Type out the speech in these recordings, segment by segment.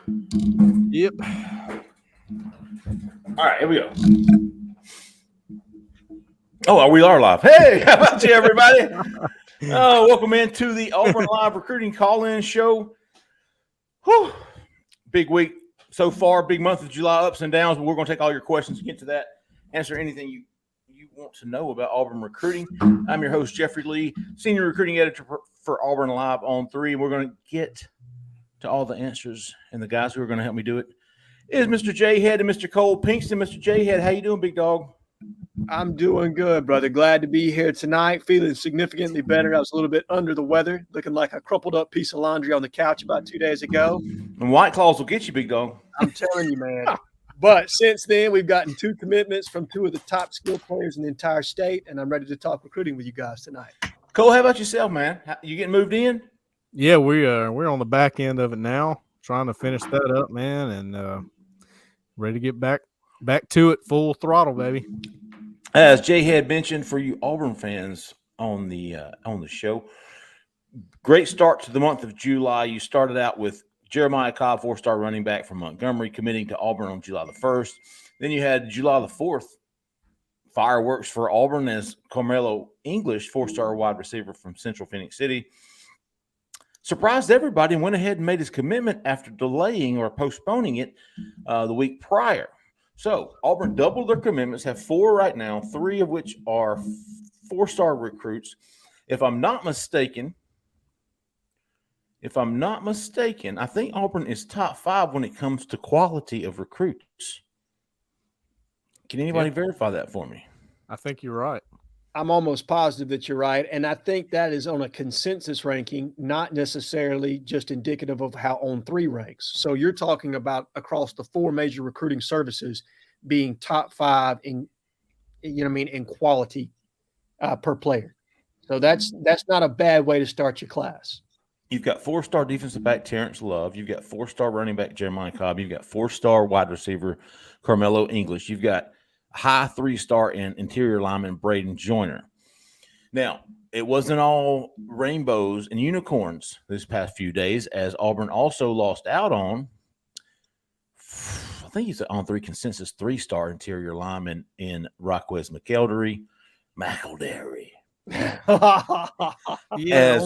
Yep. All right, here we go. Oh, we are live. Hey, how about you, everybody? Welcome into the Auburn Live Recruiting Call-In Show. Whew. Big week so far, big month of July, ups and downs, but we're going to take all your questions, get to that, answer anything you want to know about Auburn recruiting. I'm your host, Jeffrey Lee, Senior Recruiting Editor for Auburn Live on 3, and we're going to get to all the answers, and the guys who are going to help me do it is Mr. Jhead and Mr. Cole Pinkston. Mr. Jhead, how you doing, big dog? I'm doing good, brother. Glad to be here tonight. Feeling significantly better. I was a little bit under the weather, looking like a crumpled up piece of laundry on the couch about 2 days ago. And White Claws will get you, big dog. I'm telling you, man. But since then, we've gotten 2 commitments from 2 of the top skill players in the entire state, and I'm ready to talk recruiting with you guys tonight. Cole, how about yourself, man? You getting moved in? Yeah, we're on the back end of it now, trying to finish that up, man, and ready to get back to it full throttle, baby. As Jhead mentioned, for you Auburn fans on the show, great start to the month of July. You started out with Jeremiah Cobb, 4-star running back from Montgomery, committing to Auburn on July the 1st. Then you had July the 4th, fireworks for Auburn as Carmelo English, 4-star wide receiver from Central Phoenix City, surprised everybody and went ahead and made his commitment after delaying or postponing it the week prior. So Auburn doubled their commitments, have 4 right now, 3 of which are 4-star recruits. If I'm not mistaken, I think Auburn is top 5 when it comes to quality of recruits. Can anybody verify that for me? I think you're right. I'm almost positive that you're right, and I think that is on a consensus ranking, not necessarily just indicative of how On3 ranks. So you're talking about across the 4 major recruiting services being top 5 in, in quality per player. So that's not a bad way to start your class. You've got 4-star defensive back Terrence Love. You've got 4-star running back Jeremiah Cobb. You've got 4-star wide receiver Carmelo English. You've got high 3-star and interior lineman Braden Joyner. Now, it wasn't all rainbows and unicorns this past few days, as Auburn also lost out on, I think he's on 3 consensus 3-star interior lineman in Rockwez McElderry. Yeah,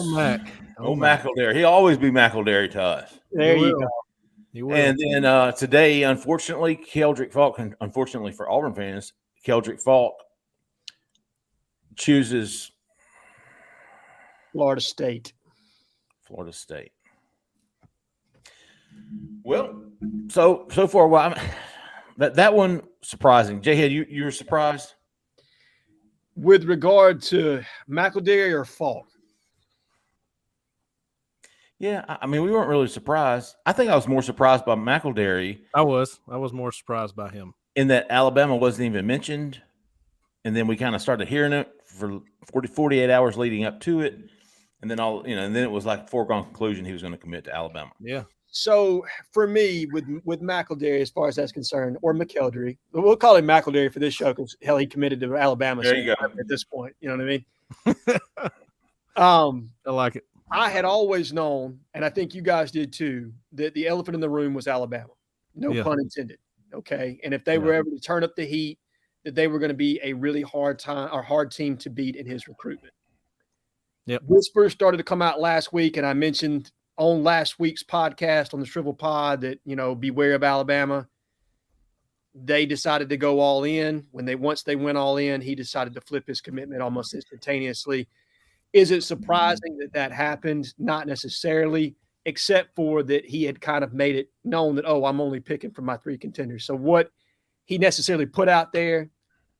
old McElderry. He'll always be McElderry to us. There you go. And then today, unfortunately, Keldrick Falk, and unfortunately for Auburn fans, Keldrick Falk chooses Florida State. Well, so far, well, that one surprising. Jhead, you were surprised? With regard to McElderry or Falk? Yeah, I mean, we weren't really surprised. I think I was more surprised by McElderry. I was more surprised by him. In that Alabama wasn't even mentioned, and then we kind of started hearing it for 48 hours leading up to it, and then and then it was like a foregone conclusion he was going to commit to Alabama. Yeah. So for me, with McElderry, as far as that's concerned, or McElderry, we'll call him McElderry for this show because hell, he committed to Alabama. There you go. At this point, you know what I mean? I like it. I had always known, and I think you guys did too, that the elephant in the room was Alabama. No pun intended. Okay. And if they were able to turn up the heat, that they were going to be a really hard team to beat in his recruitment. Yep. Whispers started to come out last week, and I mentioned on last week's podcast on the Shrivel Pod that, beware of Alabama. They decided to go all in. Once they went all in, he decided to flip his commitment almost instantaneously. Is it surprising that happened? Not necessarily, except for that he had kind of made it known that, I'm only picking from my 3 contenders. So what he necessarily put out there,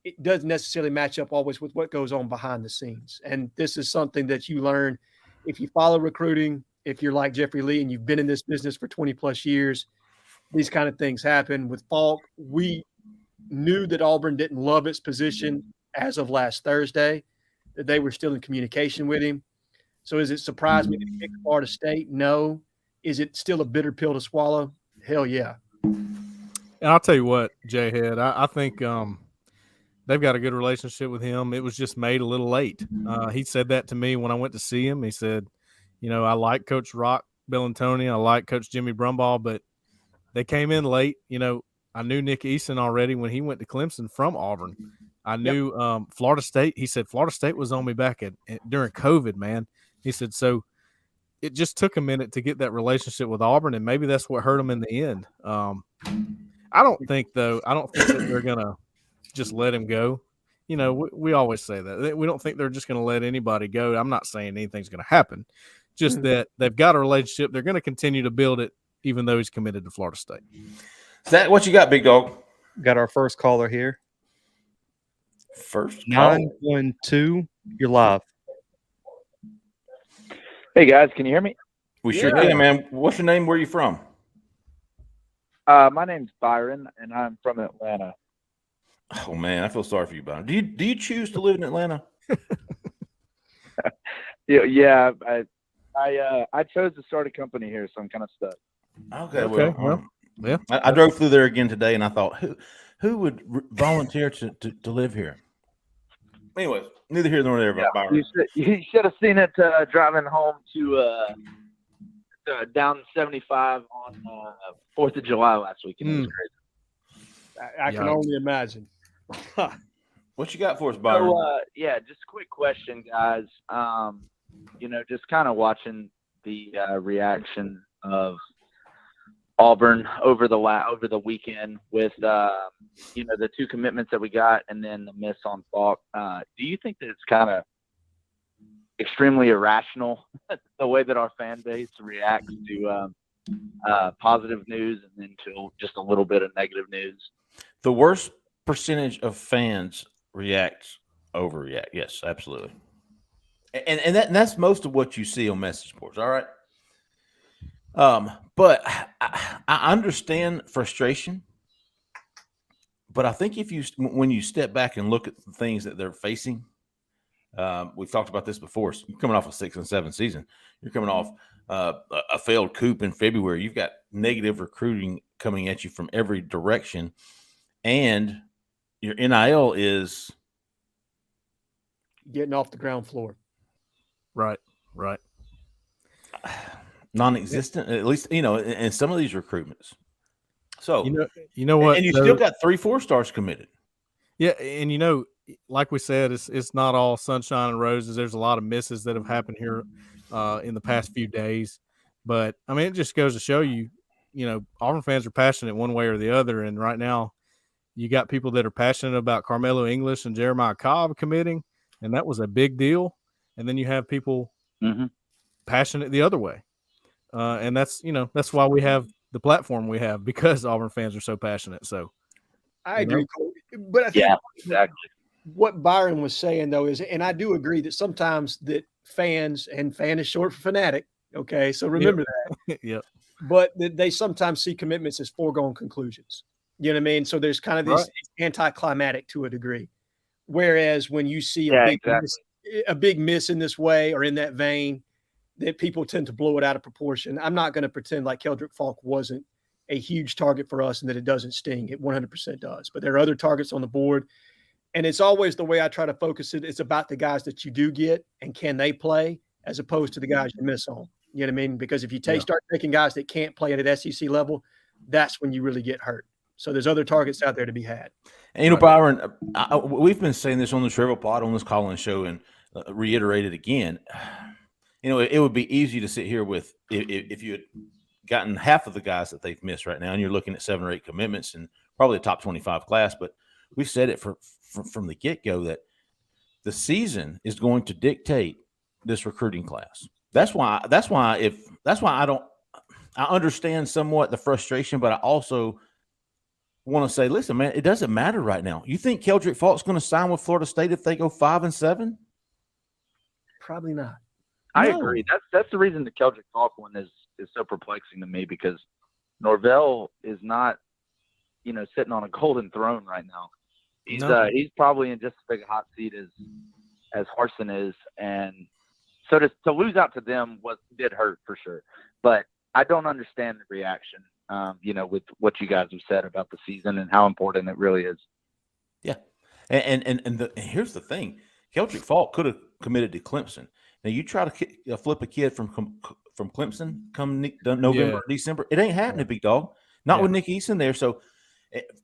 it doesn't necessarily match up always with what goes on behind the scenes. And this is something that you learn if you follow recruiting, if you're like Jeffrey Lee and you've been in this business for 20 plus years. These kind of things happen. With Falk, we knew that Auburn didn't love its position as of last Thursday, that they were still in communication with him. So is it surprised me that he picked Florida State? No. Is it still a bitter pill to swallow? Hell yeah. And I'll tell you what, Jhead, I think they've got a good relationship with him. It was just made a little late. He said that to me when I went to see him. He said, I like Coach Rock Bellantoni. I like Coach Jimmy Brumbaugh, but they came in late. I knew Nick Eason already when he went to Clemson from Auburn. I knew Florida State. He said Florida State was on me back during COVID, man. He said, so it just took a minute to get that relationship with Auburn, and maybe that's what hurt them in the end. I don't think that they're going to just let him go. We always say that. We don't think they're just going to let anybody go. I'm not saying anything's going to happen. Just that they've got a relationship. They're going to continue to build it, even though he's committed to Florida State. Is that what you got, big dog? Got our first caller here. First 912. You're live. Hey guys, can you hear me? We sure can, man. What's your name? Where are you from? My name's Byron, and I'm from Atlanta. Oh man, I feel sorry for you, Byron. Do you choose to live in Atlanta? Yeah. I chose to start a company here, so I'm kind of stuck. Okay. Well, yeah. I drove through there again today, and I thought, who would volunteer to live here? Anyways, neither here nor there. Byron. You should have seen it driving home to down 75 on 4th of July last week. It was crazy. I can only imagine. What you got for us, Byron? So, just a quick question, guys. Just kind of watching the reaction of Auburn over the weekend with the two commitments that we got and then the miss on Falk. Do you think that it's kind of extremely irrational the way that our fan base reacts to positive news and then to just a little bit of negative news? The worst percentage of fans overreact. Yes, absolutely. And that's most of what you see on message boards. All right. But I understand frustration, but I think when you step back and look at the things that they're facing, we've talked about this before. So you're coming off a 6-7 season. You're coming off a failed coup in February. You've got negative recruiting coming at you from every direction, and your NIL is getting off the ground floor. Right. Non-existent, at least, in some of these recruitments. So, you know what? And you still got 3-4 stars committed. Yeah. And, like we said, it's not all sunshine and roses. There's a lot of misses that have happened here in the past few days. But, I mean, it just goes to show you, Auburn fans are passionate one way or the other. And right now, you got people that are passionate about Carmelo English and Jeremiah Cobb committing, and that was a big deal. And then you have people passionate the other way. And that's why we have the platform we have, because Auburn fans are so passionate. So I agree, Cole. But I think exactly what Byron was saying, though, is, and I do agree that sometimes that fans, and fan is short for fanatic. Okay. So remember that. Yep. But they sometimes see commitments as foregone conclusions. You know what I mean? So there's kind of this anticlimactic to a degree. Whereas when you see a big miss in this way or in that vein, that people tend to blow it out of proportion. I'm not going to pretend like Keldrick Falk wasn't a huge target for us and that it doesn't sting. It 100% does. But there are other targets on the board. And it's always the way I try to focus it. It's about the guys that you do get and can they play, as opposed to the guys you miss on. You know what I mean? Because if you start taking guys that can't play at an SEC level, that's when you really get hurt. So there's other targets out there to be had. And, Byron, we've been saying this on the Shrivel Pod, on this call-in show, and reiterated again. It would be easy to sit here with if you had gotten half of the guys that they've missed right now, and you're looking at 7 or 8 commitments and probably a top 25 class. But we've said it from the get-go that the season is going to dictate this recruiting class. That's why I understand somewhat the frustration, but I also want to say, listen, man, it doesn't matter right now. You think Keldrick Falk's going to sign with Florida State if they go 5-7? Probably not. I agree. That's the reason the Keldrick Falk one is so perplexing to me, because Norvell is not, sitting on a golden throne right now. He's probably in just as big a hot seat as Harsin is, and so to lose out to them did hurt for sure. But I don't understand the reaction, with what you guys have said about the season and how important it really is. Yeah, and here's the thing: Keldrick Falk could have committed to Clemson. Now you try to flip a kid from Clemson come November, December, it ain't happening, big dog. not Yeah. with Nick Eason there. So,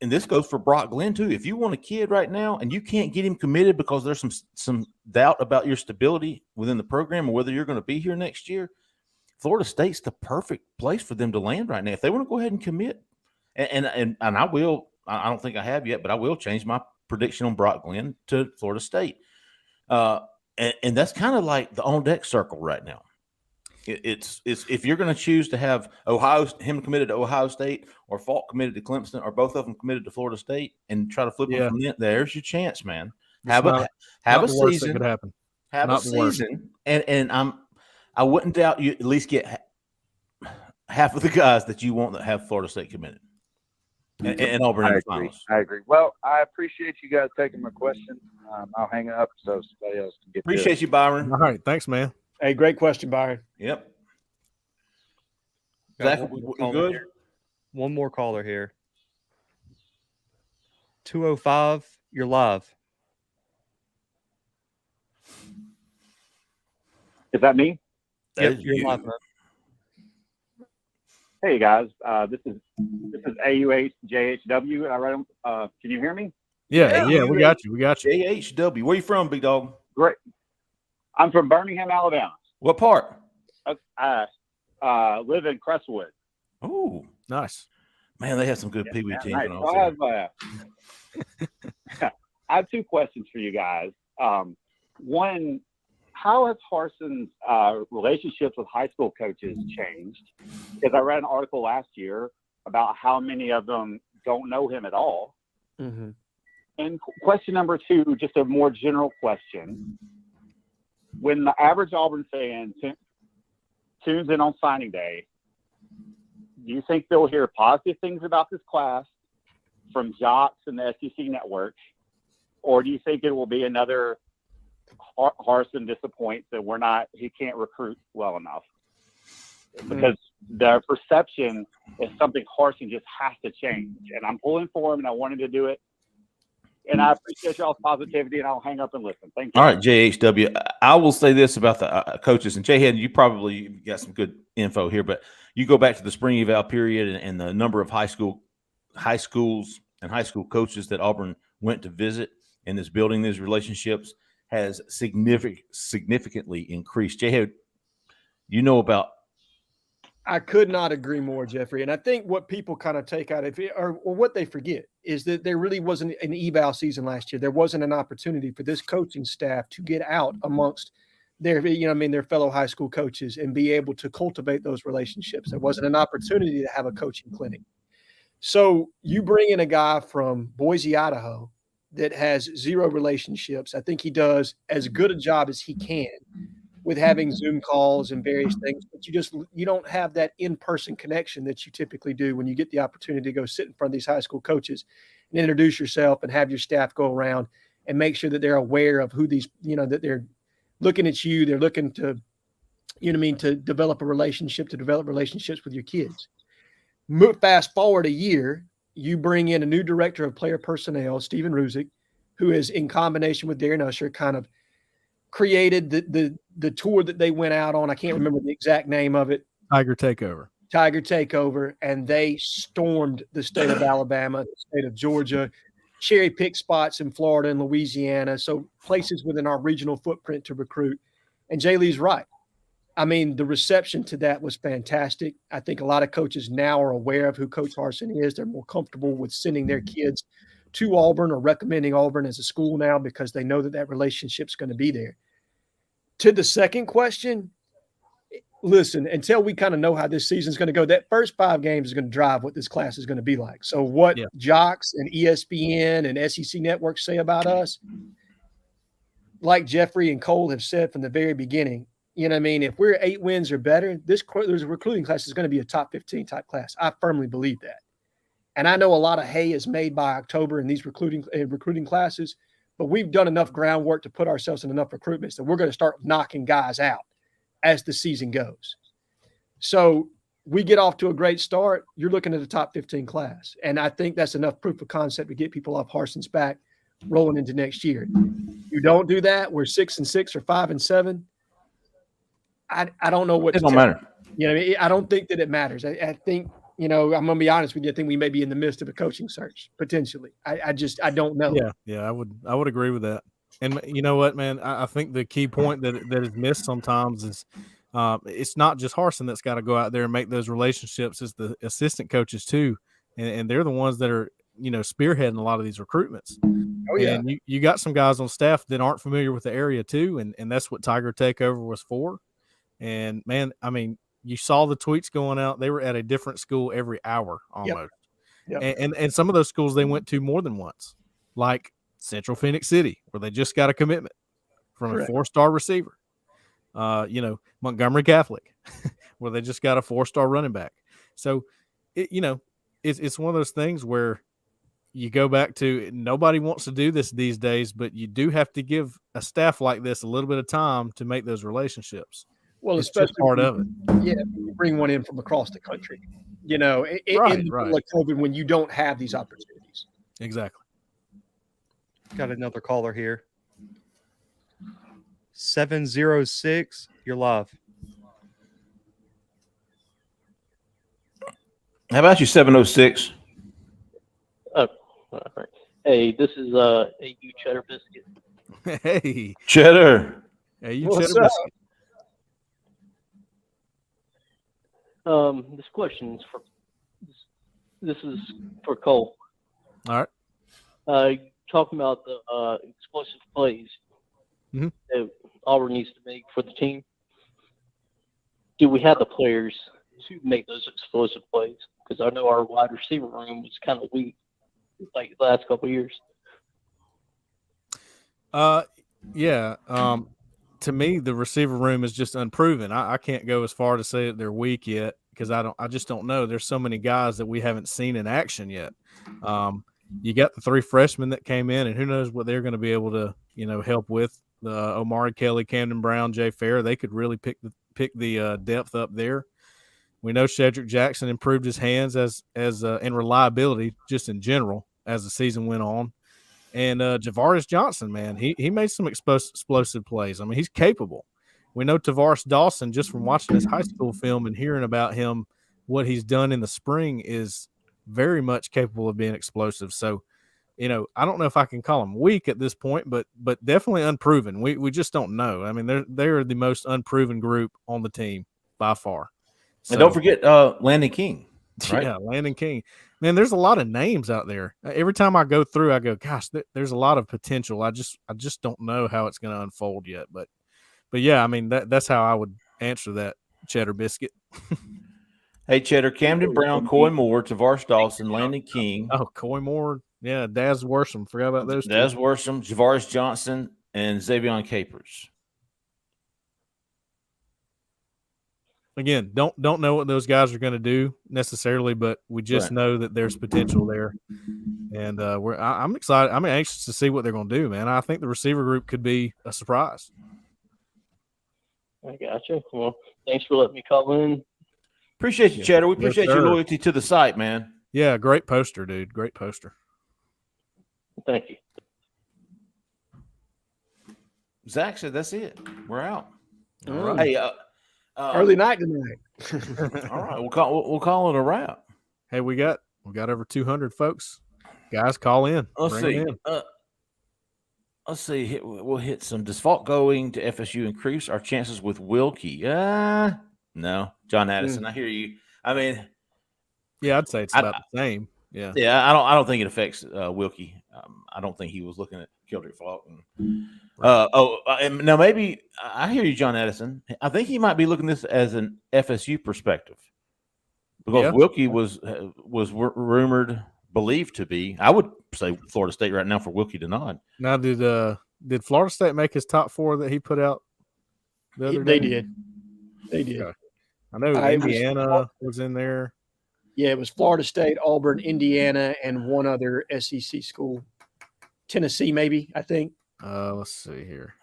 and this goes for Brock Glenn too. If you want a kid right now and you can't get him committed because there's some doubt about your stability within the program or whether you're going to be here next year, Florida State's the perfect place for them to land right now. If they want to go ahead and commit, and I will, I don't think I have yet, but I will change my prediction on Brock Glenn to Florida State. And that's kind of like the on deck circle right now. It's if you're going to choose to have him committed to Ohio State or Falk committed to Clemson or both of them committed to Florida State and try to flip them from there, there's your chance, man. Have a season. That could happen. Have a season, and I wouldn't doubt you at least get half of the guys that you want that have Florida State committed. And Auburn in the finals. I agree. Well, I appreciate you guys taking my question. I'll hang up so somebody else can get. Appreciate you, Byron. All right, thanks, man. Hey, great question, Byron. Yep. Got Zach, one more we caller good? here. One more caller here. 205, you're live. Is that me? Yep, you're live, man. Hey guys, this is AUH JHW. I read them. Can you hear me? Yeah, we got you. We got you. JHW. Where you from, big dog? Great. I'm from Birmingham, Alabama. What part? I live in Crestwood. Oh, Nice. man, they have some good Pee Wee teams. Nice. in So Austin. I have two questions for you guys. One, how has Harson's relationships with high school coaches changed? Because I read an article last year about how many of them don't know him at all. Mm-hmm. And question number two, just a more general question. When the average Auburn fan tunes in on signing day, do you think they'll hear positive things about this class from jocks and the SEC network? Or do you think it will be another Harsin disappoints that he can't recruit well enough? Because the perception is something Harsin just has to change. And I'm pulling for him and I wanted to do it. And I appreciate y'all's positivity, and I'll hang up and listen. Thank you. All right, JHW. I will say this about the coaches, and Jhead, you probably got some good info here, but you go back to the spring eval period and the number of high schools and high school coaches that Auburn went to visit and is building these relationships has significantly increased. Jhead, you know about. I could not agree more, Jeffrey. And I think what people kind of take out of it, or what they forget, is that there really wasn't an eval season last year. There wasn't an opportunity for this coaching staff to get out amongst their fellow high school coaches and be able to cultivate those relationships. There wasn't an opportunity to have a coaching clinic. So you bring in a guy from Boise, Idaho, that has zero relationships. I think he does as good a job as he can with having Zoom calls and various things, but you don't have that in-person connection that you typically do when you get the opportunity to go sit in front of these high school coaches and introduce yourself and have your staff go around and make sure that they're aware of who these, that they're looking at you. They're looking to, to develop relationships with your kids. Fast forward a year, you bring in a new director of player personnel, Stephen Ruzick, who is in combination with Darren Usher kind of created the tour that they went out on. I can't remember the exact name of it. Tiger Takeover. And they stormed the state of Alabama, the state of Georgia, cherry picked spots in Florida and Louisiana. So places within our regional footprint to recruit. And Jay Lee's right. I mean, the reception to that was fantastic. I think a lot of coaches now are aware of who Coach Harsin is. They're more comfortable with sending their kids to Auburn or recommending Auburn as a school now because they know that relationship's going to be there. To the second question, listen, until we kind of know how this season's going to go, that first 5 games is going to drive what this class is going to be like. So what jocks and ESPN and SEC networks say about us, like Jeffrey and Cole have said from the very beginning, if we're 8 wins or better, this recruiting class is going to be a top 15 type class. I firmly believe that. And I know a lot of hay is made by October in these recruiting classes, but we've done enough groundwork to put ourselves in enough recruitments that we're going to start knocking guys out as the season goes. So we get off to a great start. You're looking at a top 15 class. And I think that's enough proof of concept to get people off Harsin's back rolling into next year. You don't do that, we're 6-6 or 5-7. I don't know what it don't matter. I don't think that it matters. I think I'm going to be honest with you. I think we may be in the midst of a coaching search potentially. I don't know. Yeah, I would agree with that. And you know what, man? I think the key point that is missed sometimes is it's not just Harsin that's got to go out there and make those relationships. It's the assistant coaches too, and they're the ones that are spearheading a lot of these recruitments. Oh yeah, and you got some guys on staff that aren't familiar with the area too, and that's what Tiger Takeover was for. And man, I mean, you saw the tweets going out. They were at a different school every hour almost. Yep. And some of those schools they went to more than once, like Central Phoenix City, where they just got a commitment from Correct. a 4-star receiver. Montgomery Catholic, where they just got a 4-star running back. So, it's one of those things where you go back to nobody wants to do this these days, but you do have to give a staff like this a little bit of time to make those relationships. Well, It's especially just part of it. Yeah, you bring one in from across the country. In the middle of COVID, when you don't have these opportunities. Exactly. Got another caller here. 706, you're live. How about you, 706? Oh, all right. Hey, this is AU Cheddar Biscuit. Hey, Cheddar. hey, you What's Cheddar up? Biscuit. This question is this is for Cole. All right. Talking about the explosive plays Mhm. that Auburn needs to make for the team. Do we have the players to make those explosive plays? Because I know our wide receiver room was kind of weak, like the last couple of years. Yeah. To me, the receiver room is just unproven. I can't go as far to say that they're weak yet because I just don't know. There's so many guys that we haven't seen in action yet. You got the 3 freshmen that came in, and who knows what they're going to be able to, help with. The Omari Kelly, Camden Brown, Jay Fair, they could really pick the depth up there. We know Shedrick Jackson improved his hands as and reliability just in general as the season went on. And Javaris Johnson, man, he made some explosive plays. I mean, he's capable. We know Tavares Dawson, just from watching his high school film and hearing about him, what he's done in the spring is very much capable of being explosive. So, I don't know if I can call him weak at this point, but definitely unproven. We just don't know. I mean, they're the most unproven group on the team by far. And don't forget Landon King. Right? Yeah, Landon King. Man, there's a lot of names out there. Every time I go through, I go, gosh, there's a lot of potential. I just don't know how it's going to unfold yet. But yeah, I mean, that's how I would answer that, Cheddar Biscuit. Hey, Cheddar, Camden Brown, Coy Moore, Tavares Dawson, Landon King. Oh, Coy Moore. Yeah, Daz Worsham. Forgot about those two. Daz Worsham, Javaris Johnson, and Xavion Capers. Again, don't know what those guys are going to do necessarily, but we just know that there's potential there, and I'm excited. I'm anxious to see what they're going to do, man. I think the receiver group could be a surprise. I gotcha. Well, thanks for letting me call in. Appreciate you, Cheddar. We appreciate your sir. loyalty to the site, man. Yeah, great poster, dude. Great poster. Thank you. Zach said that's it. We're out. All right. Hey, Early night tonight. all right, we'll call it a wrap. Hey, we got over 200 folks. Guys, call in. Let's Bring see. 'em in. Let's see. We'll hit some. Does Falk going to FSU increase our chances with Wilkie? No. John Addison, I hear you. I mean, Yeah, I'd say it's about the same. Yeah. yeah, I don't think it affects Wilkie. I don't think he was looking at Keldrick Falk. And now maybe I hear you, John Addison. I think he might be looking at this as an FSU perspective because Wilkie was rumored, believed to be. I would say Florida State right now for Wilkie to nod. Now, did Florida State make his top 4 that he put out the other They day? did. They did. Okay. I know Indiana was in there. Yeah, it was Florida State, Auburn, Indiana, and one other SEC school. Tennessee, maybe, I think. Let's see here.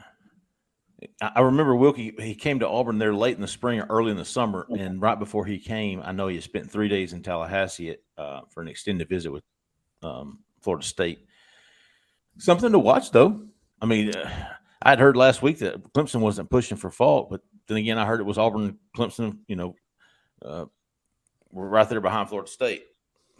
I remember Wilkie, he came to Auburn there late in the spring or early in the summer, and right before he came, I know he had spent 3 days in Tallahassee for an extended visit with Florida State. Something to watch, though. I mean, I'd heard last week that Clemson wasn't pushing for Falk, but then again, I heard it was Auburn, Clemson, we're right there behind Florida State.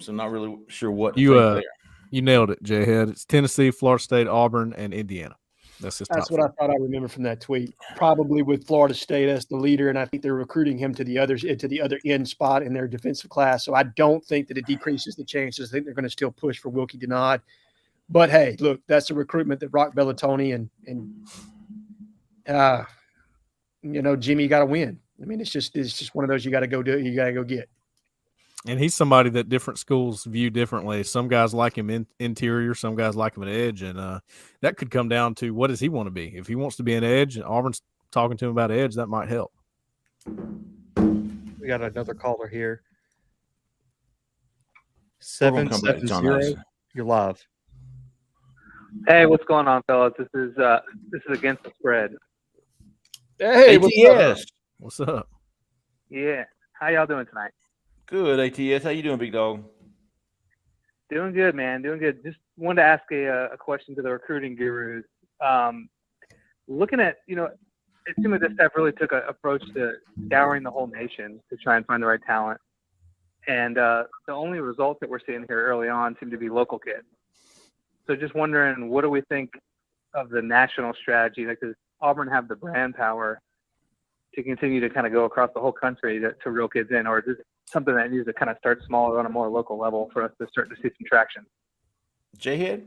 So I'm not really sure what to You think there. you nailed it, Jhead. It's Tennessee, Florida State, Auburn, and Indiana. That's his top That's what four. I thought I remember from that tweet. Probably with Florida State as the leader, and I think they're recruiting him to the other end spot in their defensive class. So I don't think that it decreases the chances. I think they're going to still push for Wilkie Denard. But hey, look, that's a recruitment that Rock Bellatoni and Jimmy got to win. I mean, it's just one of those you got to go do. You got to go get. And he's somebody that different schools view differently. Some guys like him in interior, some guys like him at edge, and that could come down to what does he want to be. If he wants to be an edge, and Auburn's talking to him about edge, that might help. We got another caller here. We're gonna come back to John 770. Hudson. You're live. Hey, what's going on, fellas? This is against the spread. Hey, what's up? ATS. What's up? Yeah, how y'all doing tonight? Good, ATS. How you doing, big dog? Doing good, man. Doing good. Just wanted to ask a question to the recruiting gurus. Looking at, it seemed like this staff really took an approach to scouring the whole nation to try and find the right talent. And the only results that we're seeing here early on seem to be local kids. So just wondering, what do we think of the national strategy? Like, does Auburn have the brand power to continue to kind of go across the whole country to reel kids in, or is this something that needs to kind of start small on a more local level for us to start to see some traction? Jhead?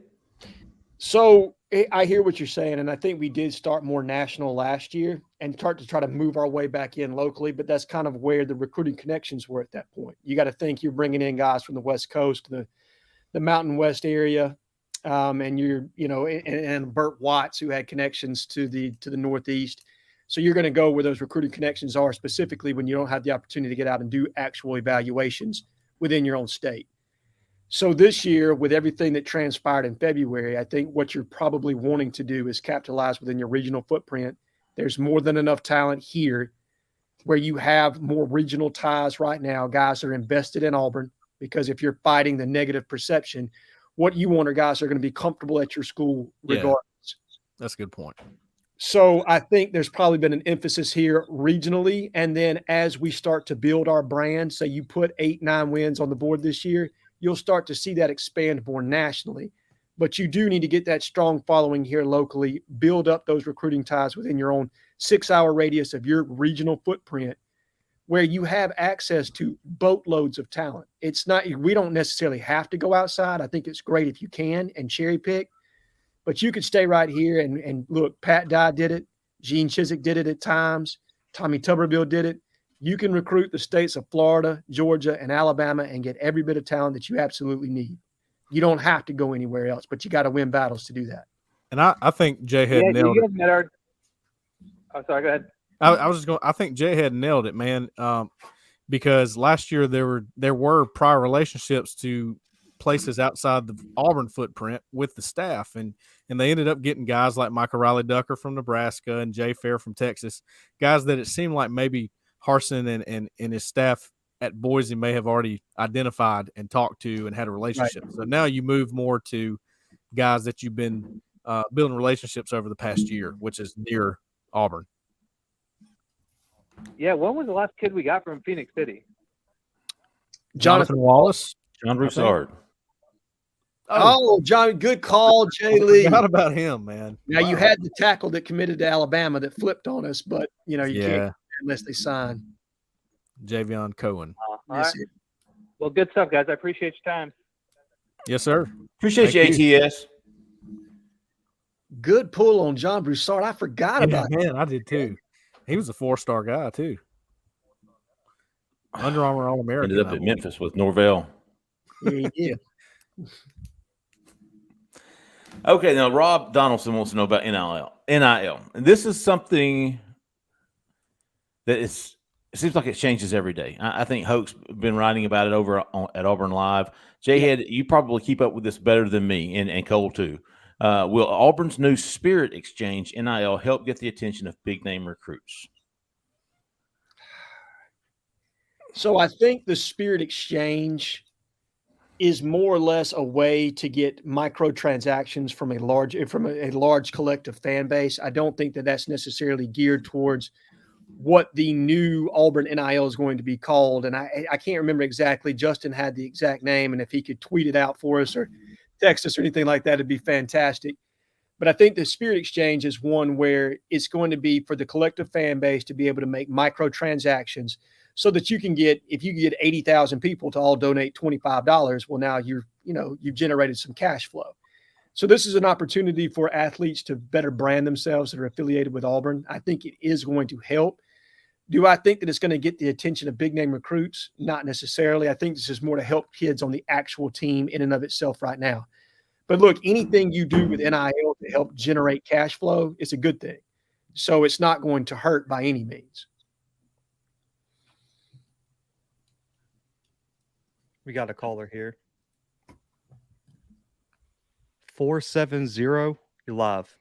So I hear what you're saying, and I think we did start more national last year and start to try to move our way back in locally, but that's kind of where the recruiting connections were at that point. You got to think you're bringing in guys from the West Coast, the Mountain West area, and and Burt Watts, who had connections to the Northeast. So you're going to go where those recruiting connections are, specifically when you don't have the opportunity to get out and do actual evaluations within your own state. So this year, with everything that transpired in February, I think what you're probably wanting to do is capitalize within your regional footprint. There's more than enough talent here where you have more regional ties right now. Guys are invested in Auburn because if you're fighting the negative perception, what you want are guys that are going to be comfortable at your school regardless. Yeah, that's a good point. So I think there's probably been an emphasis here regionally. And then as we start to build our brand, say you put 8-9 wins on the board this year, you'll start to see that expand more nationally. But you do need to get that strong following here locally, build up those recruiting ties within your own 6-hour radius of your regional footprint where you have access to boatloads of talent. It's not, we don't necessarily have to go outside. I think it's great if you can and cherry pick. But you could stay right here and look, Pat Dye did it. Gene Chizik did it at times. Tommy Tuberville did it. You can recruit the states of Florida, Georgia, and Alabama and get every bit of talent that you absolutely need. You don't have to go anywhere else, but you got to win battles to do that. And I think Jhead nailed it. Oh, sorry, go ahead. I think Jhead nailed it, man. Because last year there were prior relationships to places outside the Auburn footprint with the staff, and they ended up getting guys like Michael Riley Ducker from Nebraska and Jay Fair from Texas, guys that it seemed like maybe Harsin and his staff at Boise may have already identified and talked to and had a relationship. Right. So now you move more to guys that you've been building relationships over the past year, which is near Auburn. Yeah, when was the last kid we got from Phoenix City? Jonathan Wallace. John Broussard. Oh, John, good call, Jay Lee. Forgot about him, man. Now, you had the tackle that committed to Alabama that flipped on us, but, you can't unless they sign. Javion Cohen. All right. Well, good stuff, guys. I appreciate your time. Yes, sir. Appreciate you, ATS. Good pull on John Broussard. I forgot about him. Man, I did too. He was a 4-star guy, too. Under Armour All-American. Ended up at Memphis with Norvell. Yeah, he did. Okay, now Rob Donaldson wants to know about NIL. And this is something that it seems like it changes every day. I think Hoke's been writing about it over at Auburn Live. Jhead, you probably keep up with this better than me, and Cole too. Will Auburn's new Spirit Exchange NIL help get the attention of big-name recruits? So I think the Spirit Exchange is more or less a way to get microtransactions from a large collective fan base. I don't think that that's necessarily geared towards what the new Auburn NIL is going to be called. And I can't remember exactly. Justin had the exact name, and if he could tweet it out for us or text us or anything like that, it'd be fantastic. But I think the Spirit Exchange is one where it's going to be for the collective fan base to be able to make microtransactions so that you can get, if you get 80,000 people to all donate $25, well, now you've generated some cash flow. So this is an opportunity for athletes to better brand themselves that are affiliated with Auburn. I think it is going to help. Do I think that it's going to get the attention of big name recruits? Not necessarily. I think this is more to help kids on the actual team in and of itself right now. But look, anything you do with NIL to help generate cash flow is a good thing. So it's not going to hurt by any means. We got a caller here. 470, you're live.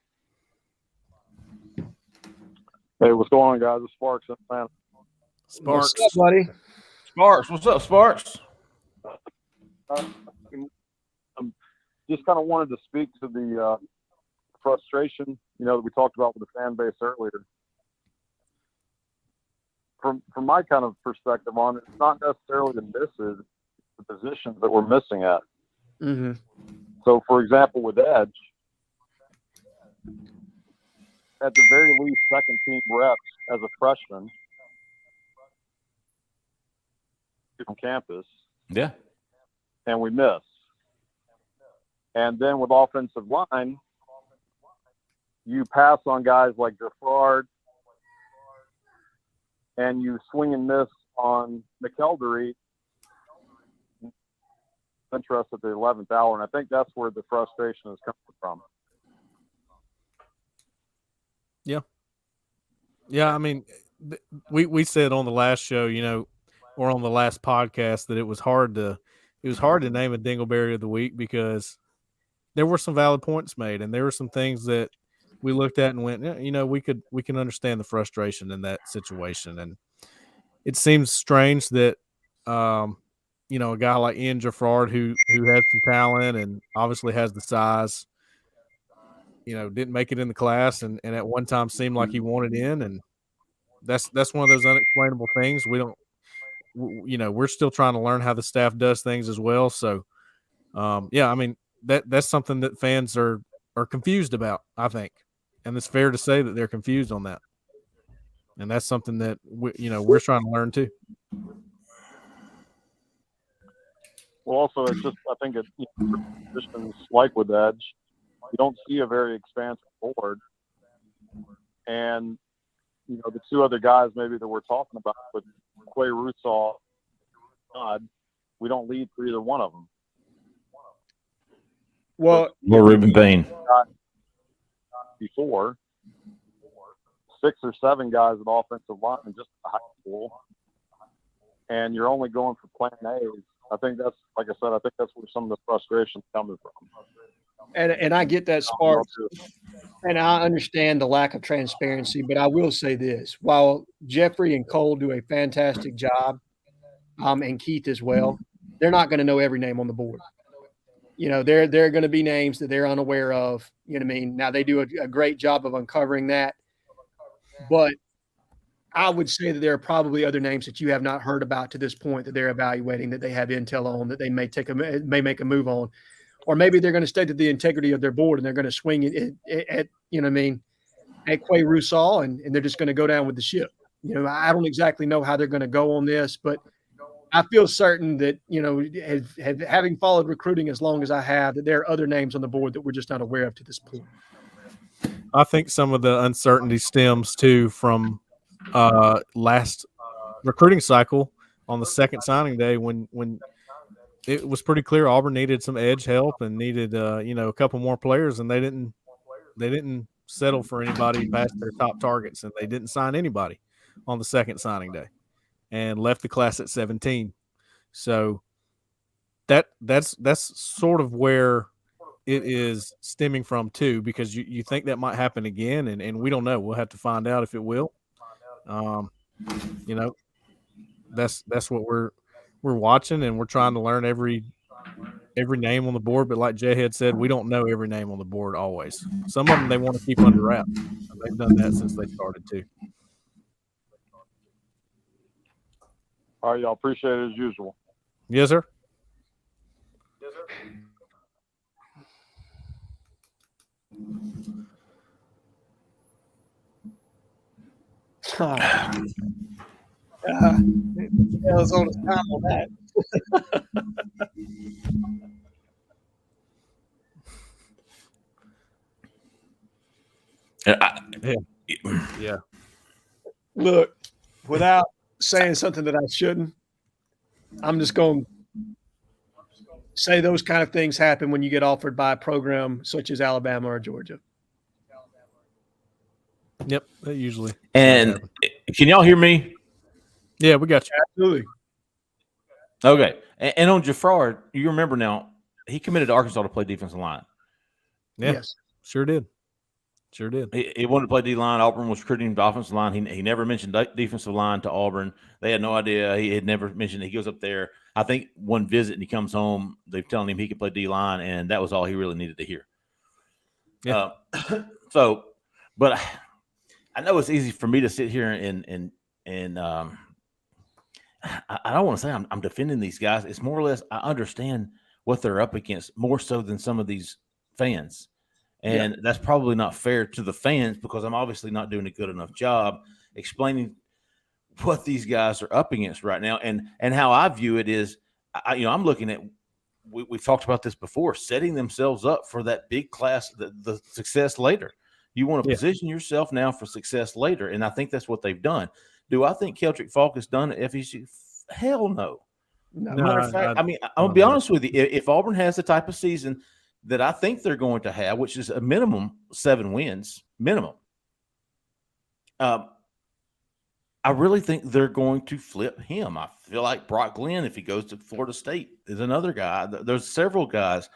Hey, what's going on, guys? It's Sparks in Atlanta. Sparks. What's up, buddy? Sparks, what's up, Sparks? Just kind of wanted to speak to the frustration, that we talked about with the fan base earlier. From my kind of perspective on it, it's not necessarily the misses, the positions that we're missing at. Mm-hmm. So, for example, with Edge, at the very least, second-team reps as a freshman from campus. Yeah. And we miss. And then with offensive line, you pass on guys like Jhead, and you swing and miss on McElderry, interest at the 11th hour. And I think that's where the frustration is coming from. Yeah. Yeah, I mean, we said on the last show, or on the last podcast that it was hard to name a Dingleberry of the week because there were some valid points made, and there were some things that we looked at and went, we can understand the frustration in that situation. And it seems strange that a guy like Ian Jhead, who has some talent and obviously has the size, didn't make it in the class and at one time seemed like he wanted in. And that's one of those unexplainable things. We're still trying to learn how the staff does things as well. So, I mean, that's something that fans are confused about, I think. And it's fair to say that they're confused on that. And that's something that we're trying to learn too. Well, also, it's just, I think positions like with Edge, you don't see a very expansive board. And, the two other guys maybe that we're talking about with Quay Russaw, we don't lead for either one of them. Well, Ruben Payne. Before 6 or 7 guys at offensive line in just high school, and you're only going for plan A's. I think that's, like I said, I think that's where some of the frustration is coming from. And I get that, Spark, and I understand the lack of transparency, but I will say this: while Jeffrey and Cole do a fantastic job, and Keith as well, they're not going to know every name on the board. There are going to be names that they're unaware of. You know what I mean? Now they do a great job of uncovering that, but I would say that there are probably other names that you have not heard about to this point that they're evaluating, that they have intel on, that they may make a move on, or maybe they're going to stay to the integrity of their board and they're going to swing it at Quay Russaw and they're just going to go down with the ship. I don't exactly know how they're going to go on this, but I feel certain that, having followed recruiting as long as I have, that there are other names on the board that we're just not aware of to this point. I think some of the uncertainty stems too from last recruiting cycle on the second signing day when it was pretty clear Auburn needed some edge help and needed a couple more players, and they didn't settle for anybody past their top targets, and they didn't sign anybody on the second signing day and left the class at 17. So that's sort of where it is stemming from too, because you think that might happen again, and we don't know. We'll have to find out if it will. That's what we're watching, and we're trying to learn every name on the board. But like Jhead said, we don't know every name on the board always. Some of them they want to keep under wraps. They've done that since they started too. All right, y'all. Appreciate it as usual. Yes, sir. Hell's on his time on that. Yeah. Look, without saying something that I shouldn't, I'm just going to say those kind of things happen when you get offered by a program such as Alabama or Georgia. Yep. That usually. And can y'all hear me? Yeah, we got you. Absolutely. Okay. And on Jafar, you remember now, he committed to Arkansas to play defensive line. Yeah, Yes. sure did. Sure did. He wanted to play D-line. Auburn was recruiting him to offensive line. He never mentioned defensive line to Auburn. They had no idea. He had never mentioned it. He goes up there. I think one visit and he comes home. They're telling him he could play D-line, and that was all he really needed to hear. Yeah. But I know it's easy for me to sit here and I don't want to say I'm defending these guys. It's more or less I understand what they're up against more so than some of these fans. And that's probably not fair to the fans because I'm obviously not doing a good enough job explaining what these guys are up against right now. And how I view it is, I'm looking at, we've talked about this before, setting themselves up for that big class, the success later. You want to position yourself now for success later. And I think that's what they've done. Do I think Keldrick Falk has done at FSU? Hell no. Matter of fact, I'm going to be honest with you. If Auburn has the type of season that I think they're going to have, which is a minimum 7 wins, minimum, I really think they're going to flip him. I feel like Brock Glenn, if he goes to Florida State, is another guy. There's several guys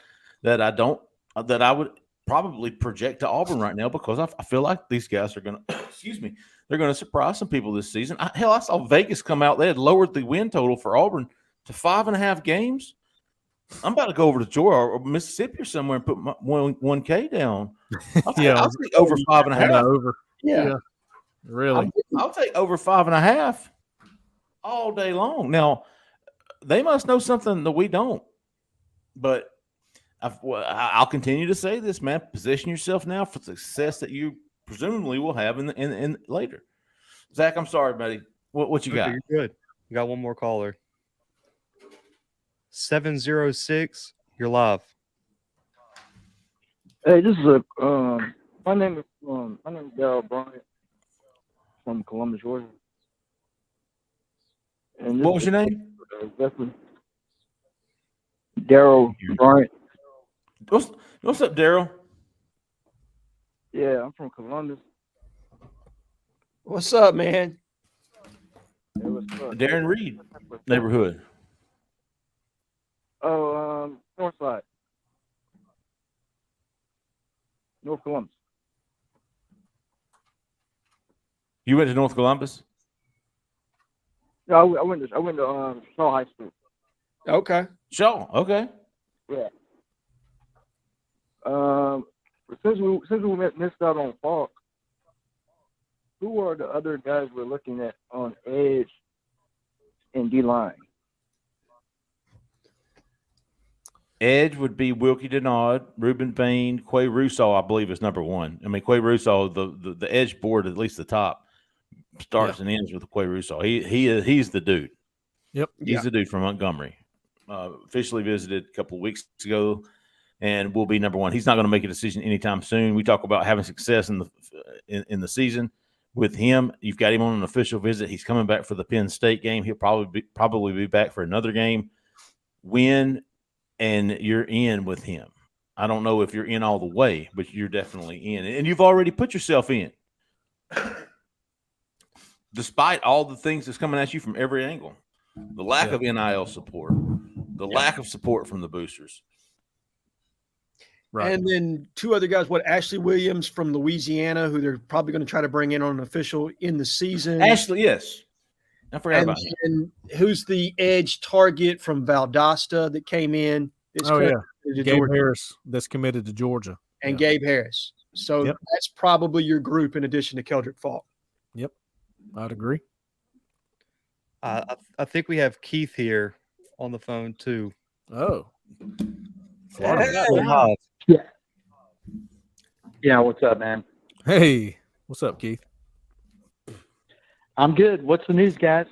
that I would probably project to Auburn right now because I feel like these guys are going to, they're going to surprise some people this season. I saw Vegas come out. They had lowered the win total for Auburn to 5.5 games. I'm about to go over to Georgia or Mississippi or somewhere and put my 1K down. I'll take over 5.5. Over. Yeah. Really? I'll take over 5.5 all day long. Now, they must know something that we don't. But I'll continue to say this, man. Position yourself now for success that you presumably will have in later. Zach, I'm sorry, buddy. What you got? You're good. We got one more caller. 706. You're live. Hey, this is my name is Darren Bryant from Columbus, Georgia. And what was your name? Darryl Bryant. What's up, Darryl? Yeah, I'm from Columbus. What's up, man? Hey, what's up? Darren Reed neighborhood. Oh, North Side. North Columbus. You went to North Columbus? No, I went to Shaw High School. Okay. Shaw. Okay. Yeah. Since we missed out on Falk, who are the other guys we're looking at on edge and D-line? Edge would be Wilkie Denaud, Reuben Bain, Quay Rousseau, I believe, is number 1. I mean, Quay Rousseau, the edge board, at least the top, starts and ends with Quay Rousseau. He's the dude. Yep. He's the dude from Montgomery. Officially visited a couple of weeks ago and will be number 1. He's not going to make a decision anytime soon. We talk about having success in the season with him. You've got him on an official visit. He's coming back for the Penn State game. He'll probably be back for another game. Win, and you're in with him. I don't know if you're in all the way, but you're definitely in. And you've already put yourself in. Despite all the things that's coming at you from every angle. The lack of NIL support. The lack of support from the boosters. Right. And then 2 other guys, Ashley Williams from Louisiana, who they're probably going to try to bring in on an official in the season. Ashley, yes. I forgot about him. And who's the edge target from Valdosta that came in? Gabe Harris that's committed to Georgia. And Gabe Harris. So that's probably your group in addition to Keldrick Falk. Yep. I'd agree. I think we have Keith here on the phone too. Oh, Florida. You're live. Yeah, what's up, man? Hey, what's up, Keith? I'm good. What's the news, guys?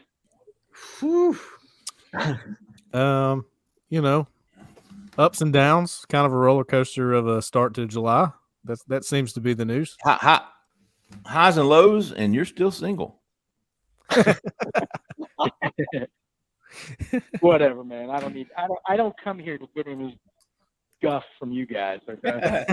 You know, ups and downs, kind of a roller coaster of a start to July. That seems to be the news. Highs and lows, and you're still single. Whatever, man. I don't come here to get any guff from you guys. Okay.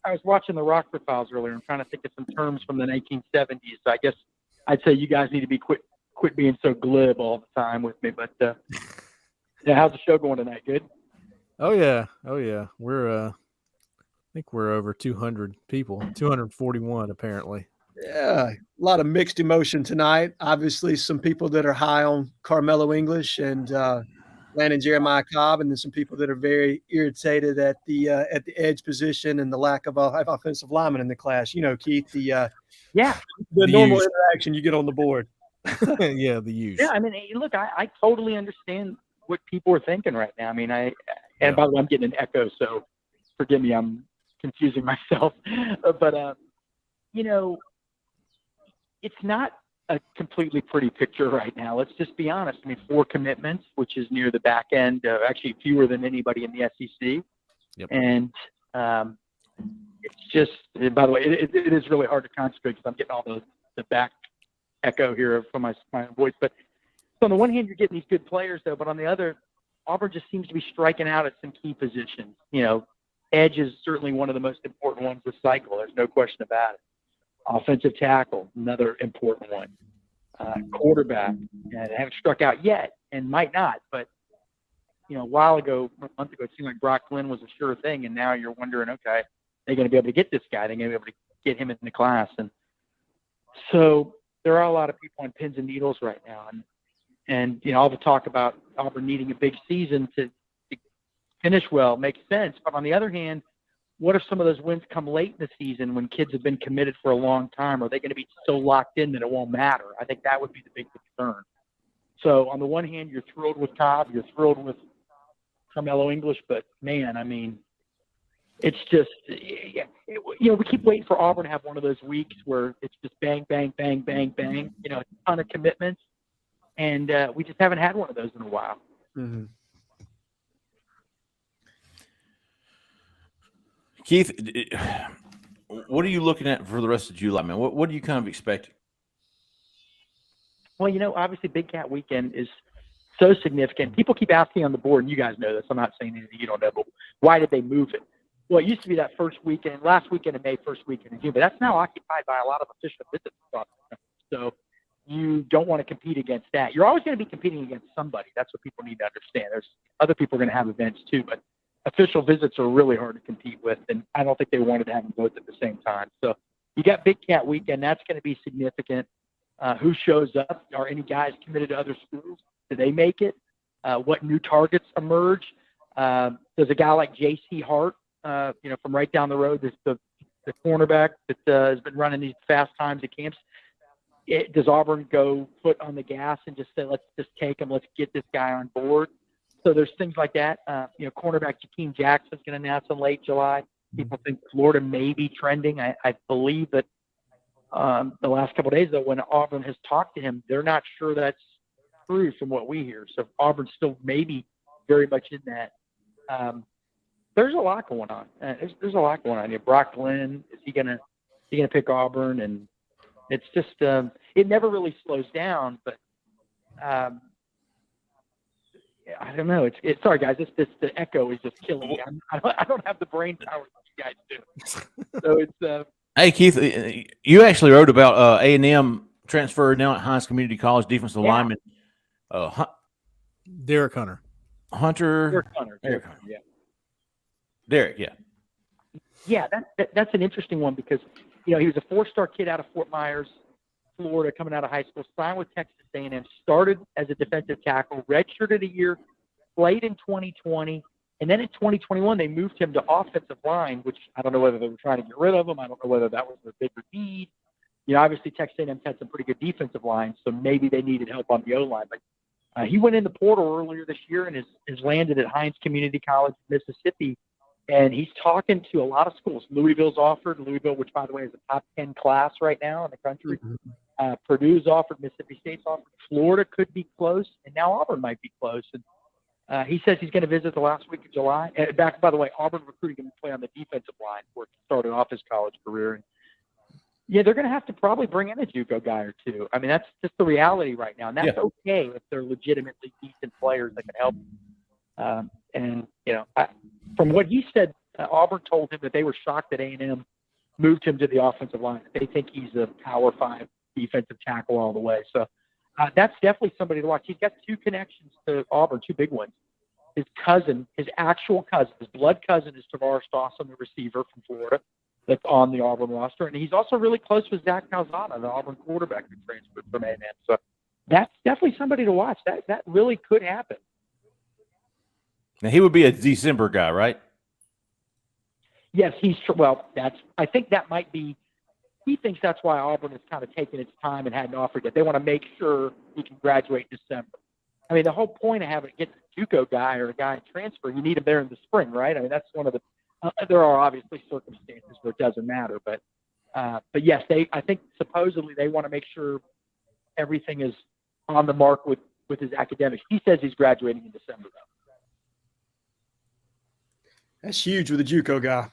I was watching the Rockford Files earlier and trying to think of some terms from the 1970s. So I guess I'd say you guys need to be quit being so glib all the time with me. But yeah, how's the show going tonight? Good. Oh yeah. We're I think we're over 200 people, 241 apparently. Yeah, a lot of mixed emotion tonight. Obviously, some people that are high on Carmelo English and Landon Jeremiah Cobb, and then some people that are very irritated at the edge position and the lack of offensive linemen in the class. You know, Keith, the normal interaction you get on the board. Yeah, the use. Yeah, I mean, look, I totally understand what people are thinking right now. I mean, by the way, I'm getting an echo, so forgive me, I'm confusing myself. But you know, it's not a completely pretty picture right now. Let's just be honest. I mean, 4 commitments, which is near the back end, actually fewer than anybody in the SEC. Yep. And it's just, by the way, it is really hard to concentrate because I'm getting all the back echo here from my voice. But so on the one hand, you're getting these good players, though, but on the other, Auburn just seems to be striking out at some key positions. You know, edge is certainly one of the most important ones this cycle. There's no question about it. Offensive tackle, another important one. Quarterback, they haven't struck out yet and might not. But, you know, a month ago, it seemed like Brock Glenn was a sure thing. And now you're wondering, okay, they're going to be able to get this guy. They're going to be able to get him in the class. And so there are a lot of people on pins and needles right now. And you know, all the talk about Auburn needing a big season to finish well makes sense. But on the other hand, what if some of those wins come late in the season when kids have been committed for a long time? Are they going to be so locked in that it won't matter? I think that would be the big concern. So on the one hand, you're thrilled with Cobb, you're thrilled with Carmelo English, but man, I mean, it's just, you know, we keep waiting for Auburn to have one of those weeks where it's just bang, bang, bang, bang, bang, you know, a ton of commitments. And we just haven't had one of those in a while. Mm-hmm. Keith, what are you looking at for the rest of July, man? What are you kind of expecting? Well, you know, obviously Big Cat Weekend is so significant. People keep asking on the board, and you guys know this. I'm not saying anything you don't know, but why did they move it? Well, it used to be that last weekend of May, first weekend in June, but that's now occupied by a lot of official visits. So you don't want to compete against that. You're always going to be competing against somebody. That's what people need to understand. There's other people are going to have events too, but official visits are really hard to compete with, and I don't think they wanted to have them both at the same time. So you got Big Cat Weekend. That's going to be significant. Who shows up? Are any guys committed to other schools? Do they make it? What new targets emerge? Does a guy like J.C. Hart, you know, from right down the road, the cornerback that has been running these fast times at camps, does Auburn go foot on the gas and just say, let's just take him, let's get this guy on board? So there's things like that. You know, cornerback Jakeem Jackson's going to announce in late July. People think Florida may be trending. I believe that the last couple of days, though, when Auburn has talked to him, they're not sure that's true from what we hear. So Auburn's still maybe very much in that. There's a lot going on. There's a lot going on. You know, Brock Glenn, is he gonna pick Auburn? And it's just it never really slows down. But I don't know. It's sorry guys. The echo is just killing me. I don't have the brain power that you guys do. So it's. Hey Keith, you actually wrote about A&M transfer now at Hines Community College defensive lineman. Derrick Hunter. Derrick Hunter. Yeah. Derrick, yeah. Yeah, that's an interesting one because, you know, he was a 4-star kid out of Fort Myers, Florida, coming out of high school, signed with Texas A&M, started as a defensive tackle, redshirted a year, played in 2020, And then in 2021, they moved him to offensive line, which I don't know whether they were trying to get rid of him. I don't know whether that was their bigger need. Obviously Texas A&M's had some pretty good defensive lines, so maybe they needed help on the O-line. But he went in the portal earlier this year and has landed at Hines Community College, Mississippi, and he's talking to a lot of schools. Louisville's offered. Louisville, which, by the way, is a top 10 class right now in the country. Purdue's offered. Mississippi State's offered. Florida could be close, and now Auburn might be close. And he says he's going to visit the last week of July. And back, by the way, Auburn recruiting him to play on the defensive line where he started off his college career. And they're going to have to probably bring in a JUCO guy or two. I mean, that's just the reality right now. And that's okay if they're legitimately decent players that can help. From what he said, Auburn told him that they were shocked that A&M moved him to the offensive line. They think he's a Power 5 defensive tackle all the way. So that's definitely somebody to watch. He's got 2 connections to Auburn, 2 big ones. His cousin, his actual cousin, his blood cousin is Tavares Dawson, the receiver from Florida that's on the Auburn roster. And he's also really close with Zach Calzada, the Auburn quarterback who transferred from A&M. So that's definitely somebody to watch. That really could happen. Now, he would be a December guy, right? Yes, I think that might be, he thinks that's why Auburn has kind of taken its time and hadn't offered it. They want to make sure he can graduate in December. I mean, the whole point of having get a JUCO guy or a guy in transfer, you need him there in the spring, right? I mean, that's one of the, there are obviously circumstances where it doesn't matter, but yes, I think supposedly they want to make sure everything is on the mark with his academics. He says he's graduating in December, though. That's huge with a JUCO guy.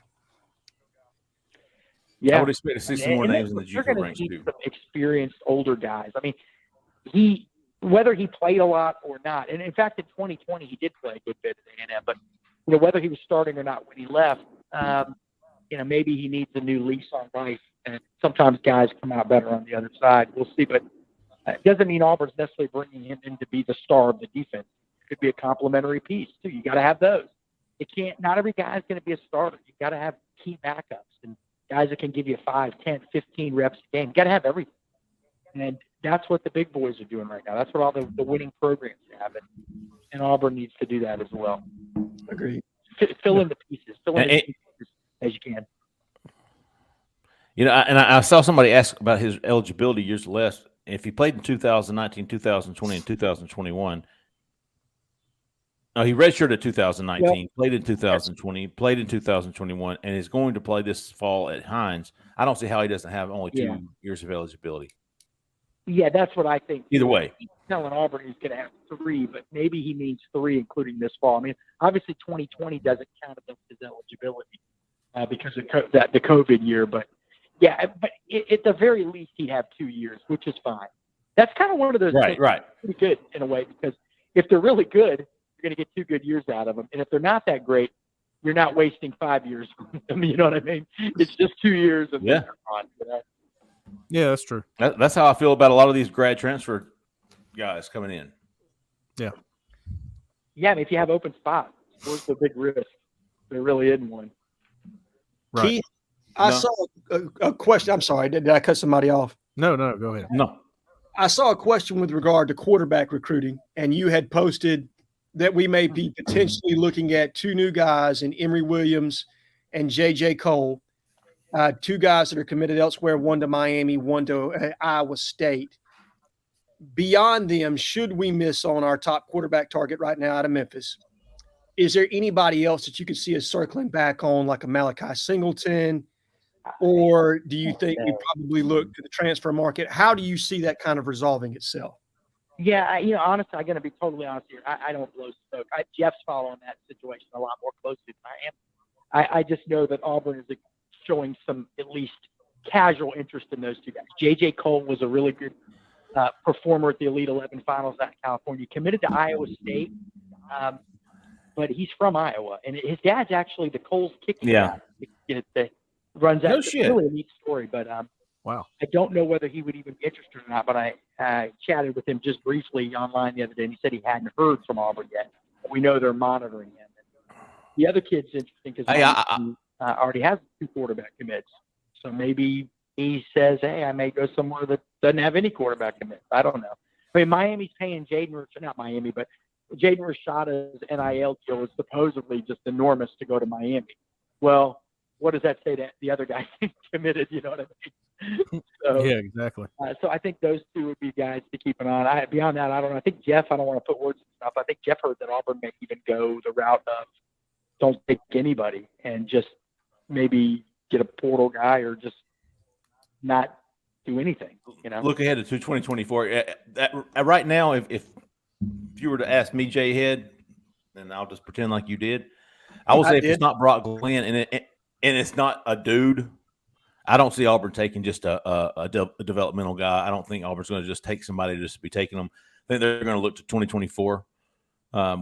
Yeah, I would expect to see some more names in the JUCO ranks too. Some experienced older guys. I mean, whether he played a lot or not, and in fact in 2020 he did play a good bit at A&M, but whether he was starting or not when he left, maybe he needs a new lease on life, and sometimes guys come out better on the other side. We'll see, but it doesn't mean Auburn's necessarily bringing him in to be the star of the defense. It could be a complementary piece too. You got to have those. Not every guy is going to be a starter. You got to have key backups and guys that can give you 5, 10, 15 reps a game. You got to have everything. And that's what the big boys are doing right now. That's what all the winning programs have. And Auburn needs to do that as well. Agreed. Fill in the pieces. Fill in the pieces as you can. I saw somebody ask about his eligibility years left. If he played in 2019, 2020, and 2021, no, he redshirted in 2019, played in 2020, played in 2021, and is going to play this fall at Hines. I don't see how he doesn't have only 2 years of eligibility. Yeah, that's what I think. Either way. He's telling Auburn he's going to have 3, but maybe he means 3, including this fall. I mean, obviously 2020 doesn't count against his eligibility because of the COVID year. But, at the very least, he'd have 2 years, which is fine. That's kind of one of those things right. Pretty good in a way, because if they're really good, you're going to get 2 good years out of them. And if they're not that great, you're not wasting 5 years. I mean, you know what I mean? It's just 2 years of on. Yeah, that's true. That's how I feel about a lot of these grad transfer guys coming in. Yeah. Yeah, I mean, if you have open spots, where's the big risk? There really isn't one. Right. Keith, I saw a question. I'm sorry. Did I cut somebody off? No, go ahead. No. I saw a question with regard to quarterback recruiting, and you had posted that we may be potentially looking at 2 new guys in Emory Williams and J.J. Cole, 2 guys that are committed elsewhere, 1 to Miami, 1 to Iowa State. Beyond them, should we miss on our top quarterback target right now out of Memphis, is there anybody else that you could see us circling back on, like a Malachi Singleton, or do you think we probably look to the transfer market? How do you see that kind of resolving itself? Yeah, honestly, I'm going to be totally honest here. I don't blow smoke. Jeff's following that situation a lot more closely than I am. I just know that Auburn is showing some at least casual interest in those 2 guys. J.J. Cole was a really good performer at the Elite 11 finals out in California. Committed to Iowa State, but he's from Iowa. And his dad's actually the Cole's kicking guy that runs out. It's really a neat story, but wow. I don't know whether he would even be interested or not, but I chatted with him just briefly online the other day, and he said he hadn't heard from Auburn yet. But we know they're monitoring him. And the other kid's interesting because he already has 2 quarterback commits. So maybe he says, hey, I may go somewhere that doesn't have any quarterback commits. I don't know. I mean, Miami's paying Jhead, not Miami, but Jaden Rashada's NIL deal is supposedly just enormous to go to Miami. Well, what does that say to the other guys committed? You know what I mean? So, Yeah, exactly. So I think those two would be guys to keep an eye on. Beyond that, I don't know. I think Jeff, I don't want to put words in his mouth. I think Jeff heard that Auburn may even go the route of don't take anybody and just maybe get a portal guy or just not do anything. You know, Look ahead to 2024. Right now, if you were to ask me, Jhead, and I'll just pretend like you did, I will say if it's not Brock Glenn and it's not a dude, I don't see Auburn taking just a developmental guy. I don't think Auburn's going to just take somebody just to be taking them. I think they're going to look to 2024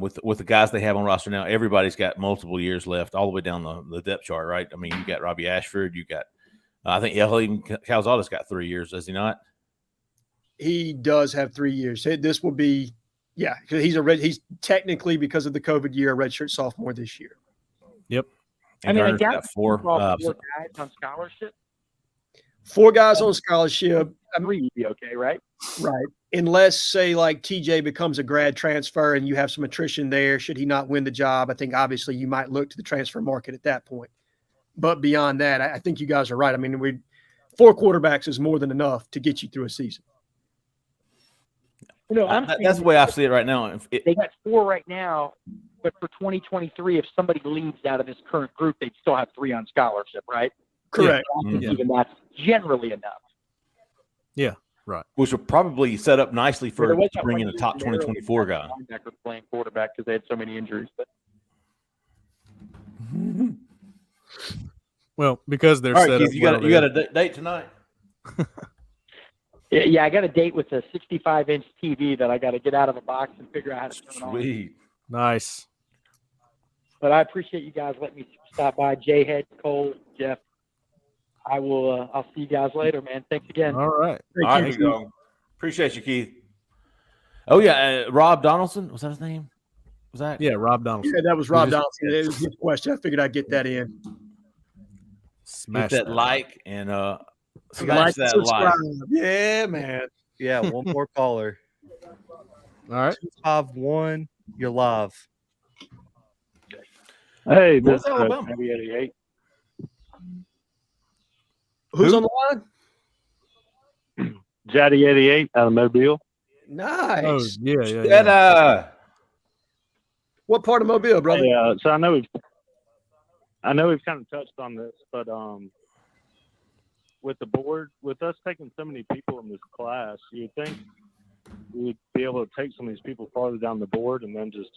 with the guys they have on roster now. Everybody's got multiple years left, all the way down the depth chart, right? I mean, you got Robbie Ashford, you got I think even Calzada's got 3 years, does he not? He does have 3 years. This will be, yeah, because he's technically, because of the COVID year, a redshirt sophomore this year. Yep. And Garner's got 4 guys on scholarship. 4 guys on scholarship. 3 would be okay, right? Right. Unless, say, like TJ becomes a grad transfer and you have some attrition there, should he not win the job, I think obviously you might look to the transfer market at that point. But beyond that, I think you guys are right. I mean, 4 quarterbacks is more than enough to get you through a season. You know, that's the way I see it right now. They got 4 right now, but for 2023, if somebody leaves out of this current group, they'd still have 3 on scholarship, right? Correct. I think even that's generally enough. Yeah, right. Which will probably set up nicely for bringing a top 2024 guy. Playing quarterback because they had so many injuries. But well, because they're all set right, up. Keith, you got a date tonight. Yeah, I got a date with a 65-inch TV that I got to get out of a box and figure out how to turn it on. Sweet. Nice. But I appreciate you guys letting me stop by. Jhead, Cole, Jeff. I will. I'll see you guys later, man. Thanks again. All right. All right, go. Appreciate you, Keith. Oh yeah, Rob Donaldson, was that his name? Was that? Yeah, Rob Donaldson. Yeah, that was Rob Donaldson. It was his question. I figured I'd get that in. Smash that like and smash that like. Yeah, man. Yeah, one more caller. All right. 251, you're live. Hey, this What's is Alabama? 88. Who's on the line? Jhead 88 out of Mobile. Nice. Oh, yeah. What part of Mobile, brother? Yeah, so I know we've kind of touched on this, but with the board, with us taking so many people in this class, you'd think we'd be able to take some of these people farther down the board and then just,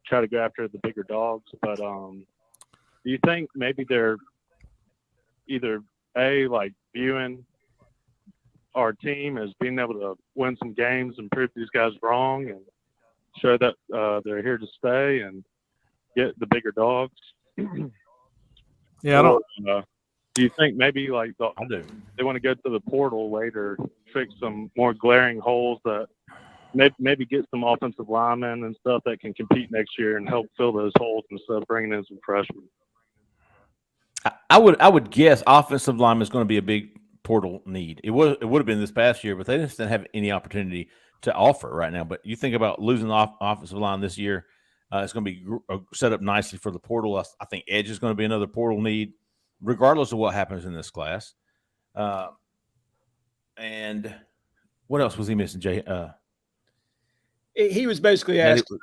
try to go after the bigger dogs. But do you think maybe they're either like viewing our team as being able to win some games and prove these guys wrong and show that they're here to stay and get the bigger dogs? Yeah, I don't. Do you think maybe like I do. They want to go to the portal later, fix some more glaring holes that maybe get some offensive linemen and stuff that can compete next year and help fill those holes instead of bringing in some freshmen? I would guess offensive lineman is going to be a big portal need. It would have been this past year, but they just didn't have any opportunity to offer right now. But you think about losing the offensive line this year, it's going to be set up nicely for the portal. I think edge is going to be another portal need, regardless of what happens in this class. And what else was he missing, Jay? He was basically asking,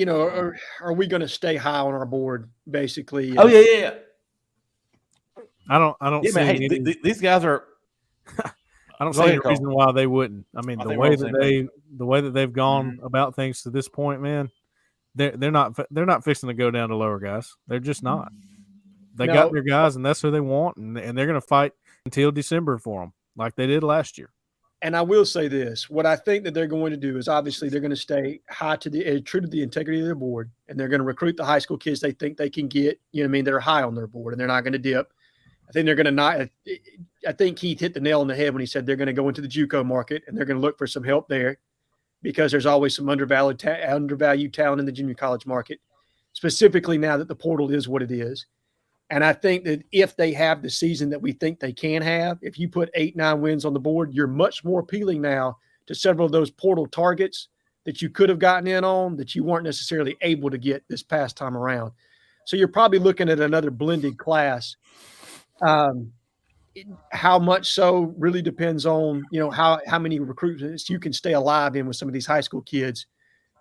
are we going to stay high on our board, basically? Oh, yeah. I don't see man, these guys are I don't see any reason why they wouldn't. I mean, the way that they've gone about things to this point, man, they're not fixing to go down to lower guys. They're just not. They got their guys, and that's who they want, and they're going to fight until December for them, like they did last year. And I will say this: what I think that they're going to do is obviously they're going to stay high true to the integrity of their board, and they're going to recruit the high school kids they think they can get. That are high on their board, and they're not going to dip. I think they're going to not. I think Keith hit the nail on the head when he said they're going to go into the JUCO market and they're going to look for some help there, because there's always some undervalued talent in the junior college market, specifically now that the portal is what it is. And I think that if they have the season that we think they can have, if you put 8-9 wins on the board, you're much more appealing now to several of those portal targets that you could have gotten in on that you weren't necessarily able to get this past time around. So you're probably looking at another blended class. How much so really depends on, how many recruitments you can stay alive in with some of these high school kids,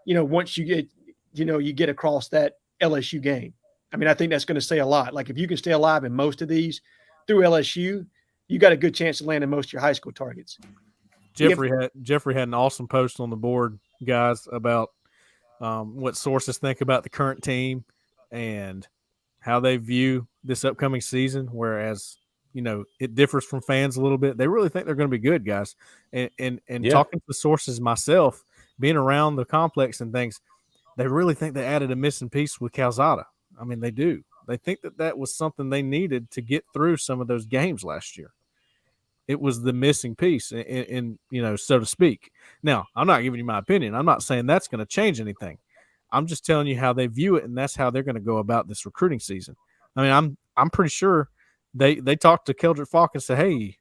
once you get, you get across that LSU game. I mean, I think that's going to say a lot. Like if you can stay alive in most of these through LSU, you got a good chance of landing most of your high school targets. Jeffrey had an awesome post on the board, guys, about what sources think about the current team and how they view this upcoming season, whereas it differs from fans a little bit. They really think they're going to be good, guys. And talking to the sources myself, being around the complex and things, they really think they added a missing piece with Calzada. I mean, they do. They think that was something they needed to get through some of those games last year. It was the missing piece, in so to speak. Now, I'm not giving you my opinion. I'm not saying that's going to change anything. I'm just telling you how they view it, and that's how they're going to go about this recruiting season. I mean, I'm pretty sure they talked to Keldrick Falk and said, hey,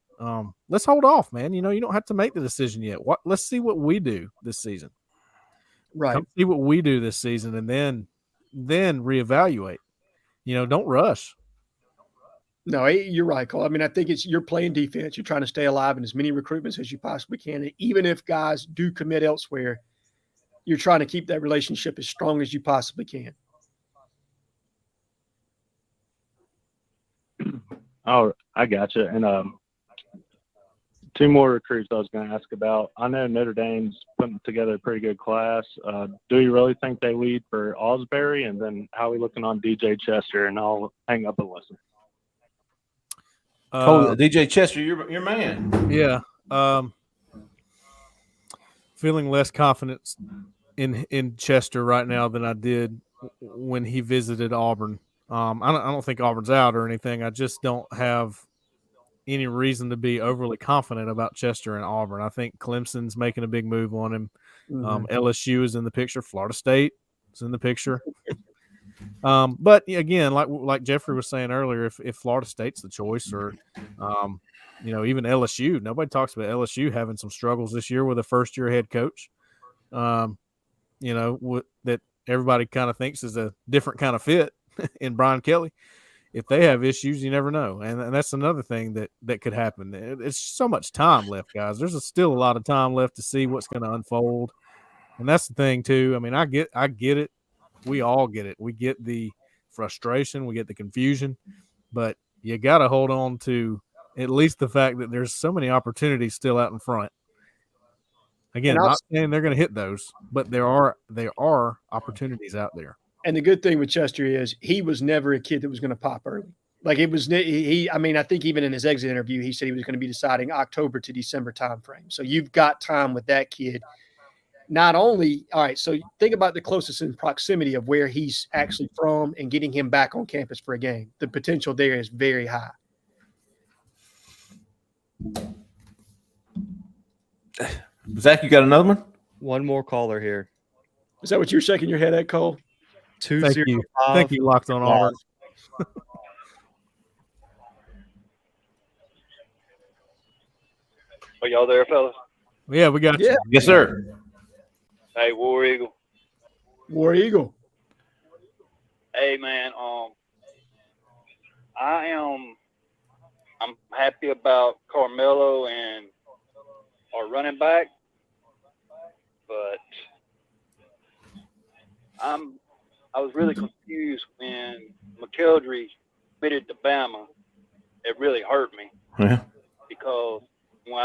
let's hold off, man. You don't have to make the decision yet. Let's see what we do this season. Right. Come see what we do this season, and then reevaluate. Don't rush. No, you're right, Cole. I mean, I think you're playing defense. You're trying to stay alive in as many recruitments as you possibly can. And even if guys do commit elsewhere, you're trying to keep that relationship as strong as you possibly can. Oh, I got you. And two more recruits I was going to ask about. I know Notre Dame's putting together a pretty good class. Do you really think they lead for Osbury? And then how are we looking on DJ Chester? And I'll hang up and listen. DJ Chester, your man. Yeah. Feeling less confidence in Chester right now than I did when he visited Auburn. I don't think Auburn's out or anything. I just don't have any reason to be overly confident about Chester and Auburn. I think Clemson's making a big move on him. LSU is in the picture. Florida State is in the picture. But again, like Jeffrey was saying earlier, if Florida State's the choice, or even LSU, nobody talks about LSU having some struggles this year with a first-year head coach. That everybody kind of thinks is a different kind of fit in Brian Kelly. If they have issues, you never know, and that's another thing that could happen. It's so much time left, guys. There's still a lot of time left to see what's going to unfold, and that's the thing too. I mean, I get it. We all get it. We get the frustration. We get the confusion. But you got to hold on to at least the fact that there's so many opportunities still out in front. Again, not saying they're going to hit those, but there are opportunities out there. And the good thing with Chester is he was never a kid that was going to pop early. Like it was I mean, I think even in his exit interview, he said he was going to be deciding October to December timeframe. So you've got time with that kid. Not only, all right, so think about the closest in proximity of where he's actually from and getting him back on campus for a game. The potential there is very high. Zach, you got another one? One more caller here. Is that what you're shaking your head at, Cole? 205. Thank you, Locked on Auburn. Are y'all there, fellas? Yeah, we got you. Yes, sir. Hey, War Eagle. War Eagle. Hey, man. I'm happy about Carmelo and our running back, but I was really confused when McElderry committed to Bama. It really hurt me. Yeah. Because when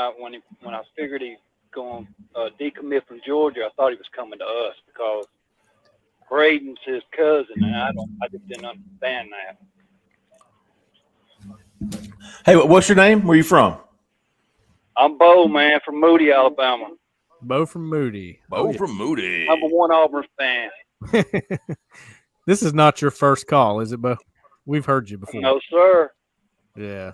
I figured he's going to decommit from Georgia, I thought he was coming to us because Braden's his cousin, and I just didn't understand that. Hey, what's your name? Where are you from? I'm Bo, man, from Moody, Alabama. Bo from Moody. From Moody. Number one Auburn fan. This is not your first call, is it, Bo? We've heard you before. No, sir. Yeah.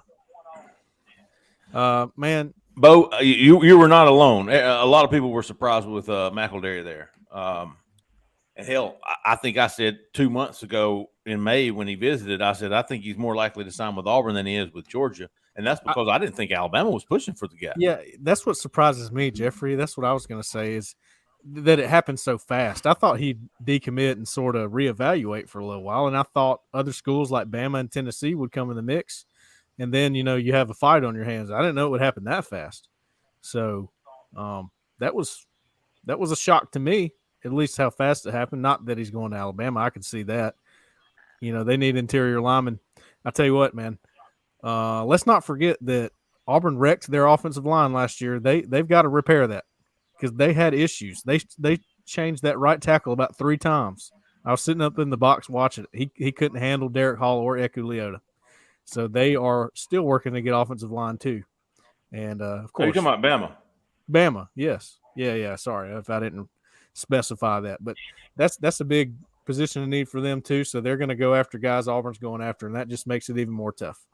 Man. Bo, you were not alone. A lot of people were surprised with McElderry there. And hell, I think I said 2 months ago in May when he visited, I said, I think he's more likely to sign with Auburn than he is with Georgia. And that's because I didn't think Alabama was pushing for the guy. Yeah, that's what surprises me, Jeffrey. That's what I was going to say is that it happened so fast. I thought he'd decommit and sort of reevaluate for a little while, and I thought other schools like Bama and Tennessee would come in the mix, and then you have a fight on your hands. I didn't know it would happen that fast. So that was a shock to me, at least how fast it happened. Not that he's going to Alabama. I could see that. They need interior linemen. I tell you what, man, let's not forget that Auburn wrecked their offensive line last year. They've got to repair that because they had issues. They changed that right tackle about 3 times. I was sitting up in the box watching it. He couldn't handle Derrick Hall or Eku Leota. So they are still working to get offensive line too. And of course, you're talking about Bama, yes. Yeah. Sorry if I didn't specify that. But that's a big position of need for them too. So they're going to go after guys Auburn's going after, and that just makes it even more tough.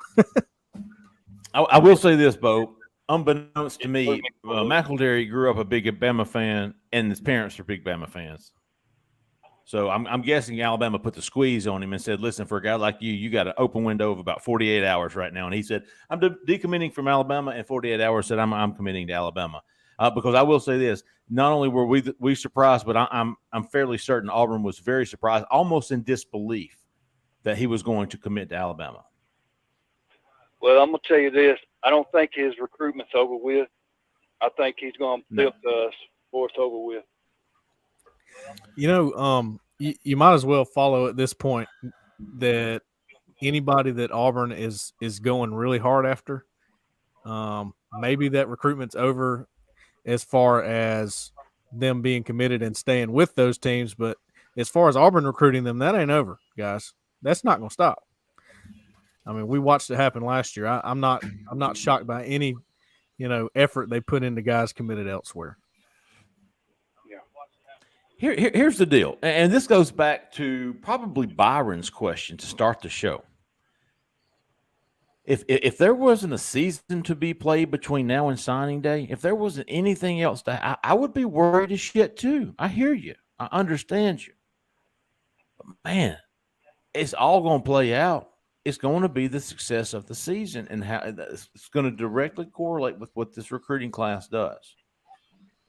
I will say this, Bo. Unbeknownst to me, McElderry grew up a big Bama fan, and his parents are big Bama fans. So I'm guessing Alabama put the squeeze on him and said, listen, for a guy like you, you got an open window of about 48 hours right now. And he said, I'm decommitting from Alabama, and 48 hours said I'm committing to Alabama. Because I will say this, not only were we surprised, but I'm fairly certain Auburn was very surprised, almost in disbelief, that he was going to commit to Alabama. Well, I'm going to tell you this. I don't think his recruitment's over with. I think he's going to flip to us before it's over with. You might as well follow at this point that anybody that Auburn is going really hard after, maybe that recruitment's over as far as them being committed and staying with those teams. But as far as Auburn recruiting them, that ain't over, guys. That's not going to stop. I mean, we watched it happen last year. I'm not shocked by any, effort they put into guys committed elsewhere. Here's the deal, and this goes back to probably Byron's question to start the show. If there wasn't a season to be played between now and signing day, if there wasn't anything else, I would be worried as shit too. I hear you. I understand you. But man, it's all going to play out. It's going to be the success of the season and how it's going to directly correlate with what this recruiting class does.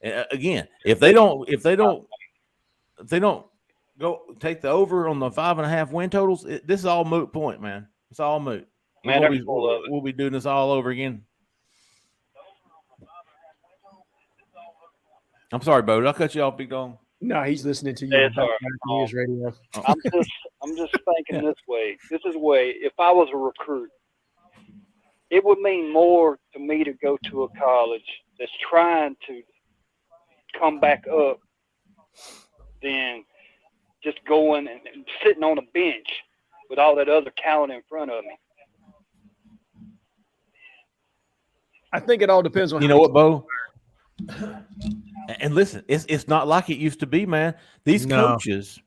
And again, if they don't go take the over on the 5.5 win totals, this is all moot point, man. It's all moot. Man, we'll be doing this all over again. I'm sorry, Bo. Did I cut you off, big dog? No, he's listening to you. It's all right. News radio. I'm just thinking this way. This is the way. If I was a recruit, it would mean more to me to go to a college that's trying to come back up than just going and sitting on a bench with all that other talent in front of me. I think it all depends on. You know what, Bo? And listen, it's not like it used to be, man. These coaches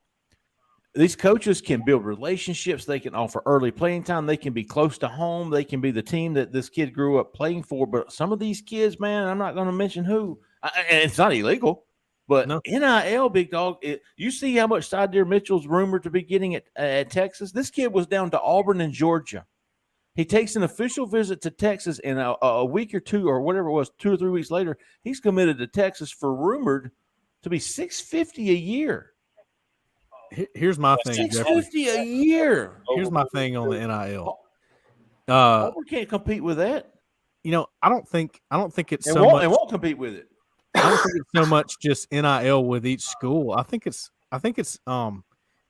can build relationships. They can offer early playing time. They can be close to home. They can be the team that this kid grew up playing for. But some of these kids, man, I'm not going to mention who. And it's not illegal, but NIL, big dog. You see how much Sydir Mitchell's rumored to be getting at Texas? This kid was down to Auburn and Georgia. He takes an official visit to Texas, and a week or two or whatever it was, 2 or 3 weeks later, he's committed to Texas for rumored to be $650 a year. Here's my thing, $650 a year. Here's my thing on the NIL. Auburn can't compete with that. I don't think it's and so much. It won't compete with it. I don't think it's so much just NIL with each school. I think it's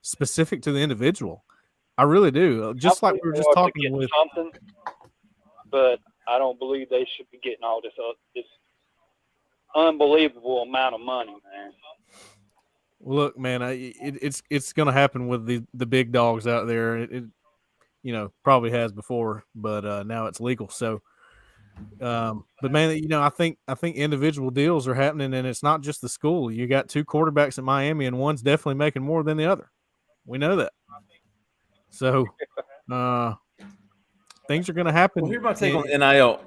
specific to the individual. I really do. Just like we were just talking with something, but I don't believe they should be getting all this unbelievable amount of money, man. Look, man, it's going to happen with the big dogs out there. It probably has before, but now it's legal. So, but man, I think individual deals are happening, and it's not just the school. You got 2 quarterbacks in Miami, and one's definitely making more than the other. We know that. So, things are going to happen. Well, here's my take on NIL.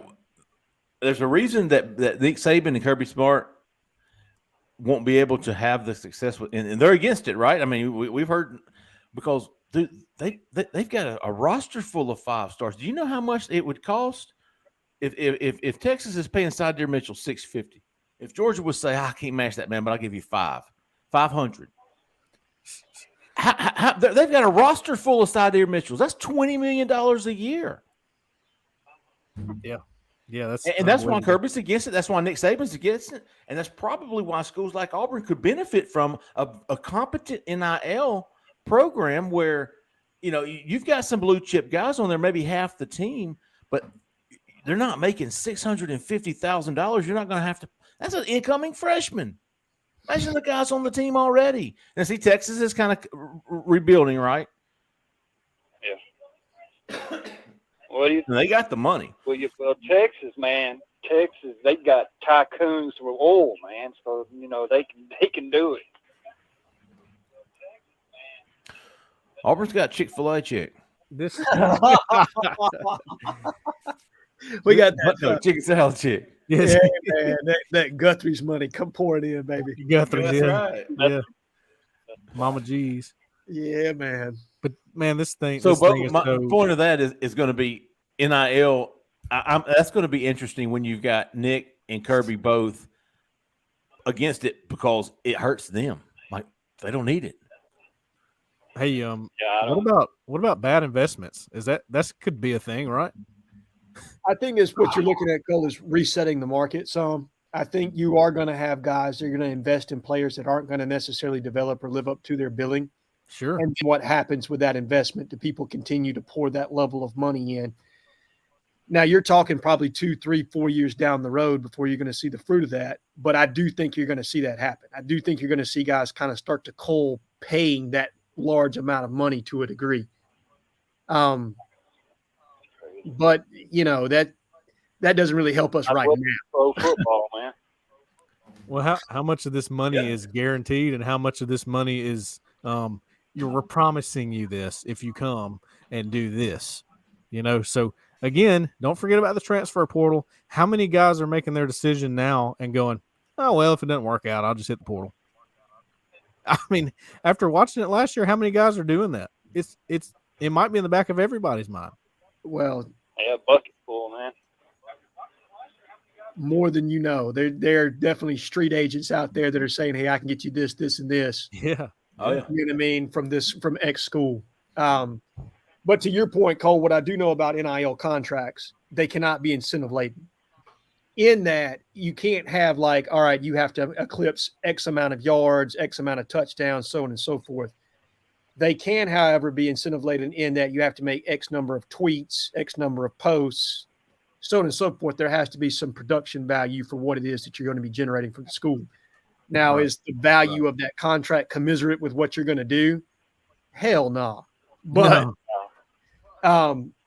There's a reason that Nick Saban and Kirby Smart won't be able to have the success with, and they're against it, right? I mean, we've heard because they've got a roster full of 5 stars. Do you know how much it would cost if Texas is paying Sydir Mitchell $650? If Georgia would say, I can't match that, man, but I'll give you 500. They've got a roster full of side ear Mitchells. That's $20 million a year. Yeah, that's why Kirby's against it. That's why Nick Saban's against it, and that's probably why schools like Auburn could benefit from a competent NIL program where you've got some blue chip guys on there, maybe half the team, but they're not making $650,000. You're not going to have to. That's an incoming freshman. Imagine the guys on the team already. And see, Texas is kind of rebuilding, right? Yeah. What do you? They got the money. Well, Texas, man, they got tycoons with oil, man. So they can do it. Auburn's got Chick-fil-A chick. This we got that chicken salad chick. Yes. Yeah, man, that Guthrie's money come pouring in, baby. Guthrie, That's right. Yeah. Mama G's. Yeah, man. But man, this thing. So, is my point of that is going to be NIL. That's going to be interesting when you've got Nick and Kirby both against it because it hurts them. Like they don't need it. Hey, what about bad investments? Is that could be a thing, right? I think it's what you're looking at, Cole, is resetting the market some. I think you are going to have guys that are going to invest in players that aren't going to necessarily develop or live up to their billing. Sure. And what happens with that investment? Do people continue to pour that level of money in? Now, you're talking probably 2, 3, 4 years down the road before you're going to see the fruit of that. But I do think you're going to see that happen. I do think you're going to see guys kind of start to cull paying that large amount of money to a degree. But that doesn't really help us right now. Pro football, man. Well, how much of this money is guaranteed, and how much of this money is we're promising you this if you come and do this, So again, don't forget about the transfer portal. How many guys are making their decision now and going, oh well, if it doesn't work out, I'll just hit the portal. I mean, after watching it last year, how many guys are doing that? It might be in the back of everybody's mind. Well, yeah, bucket full, man. More than you know. There are definitely street agents out there that are saying, hey, I can get you this, this, and this. Yeah. Oh, yeah. You know what I mean? From X school. But to your point, Cole, what I do know about NIL contracts, they cannot be incentive laden. In that, you can't have like, all right, you have to eclipse X amount of yards, X amount of touchdowns, so on and so forth. They can, however, be incentive laden in that you have to make X number of tweets, X number of posts, so on and so forth. There has to be some production value for what it is that you're going to be generating from the school. Now, is the value of that contract commiserate with what you're going to do? Hell no. But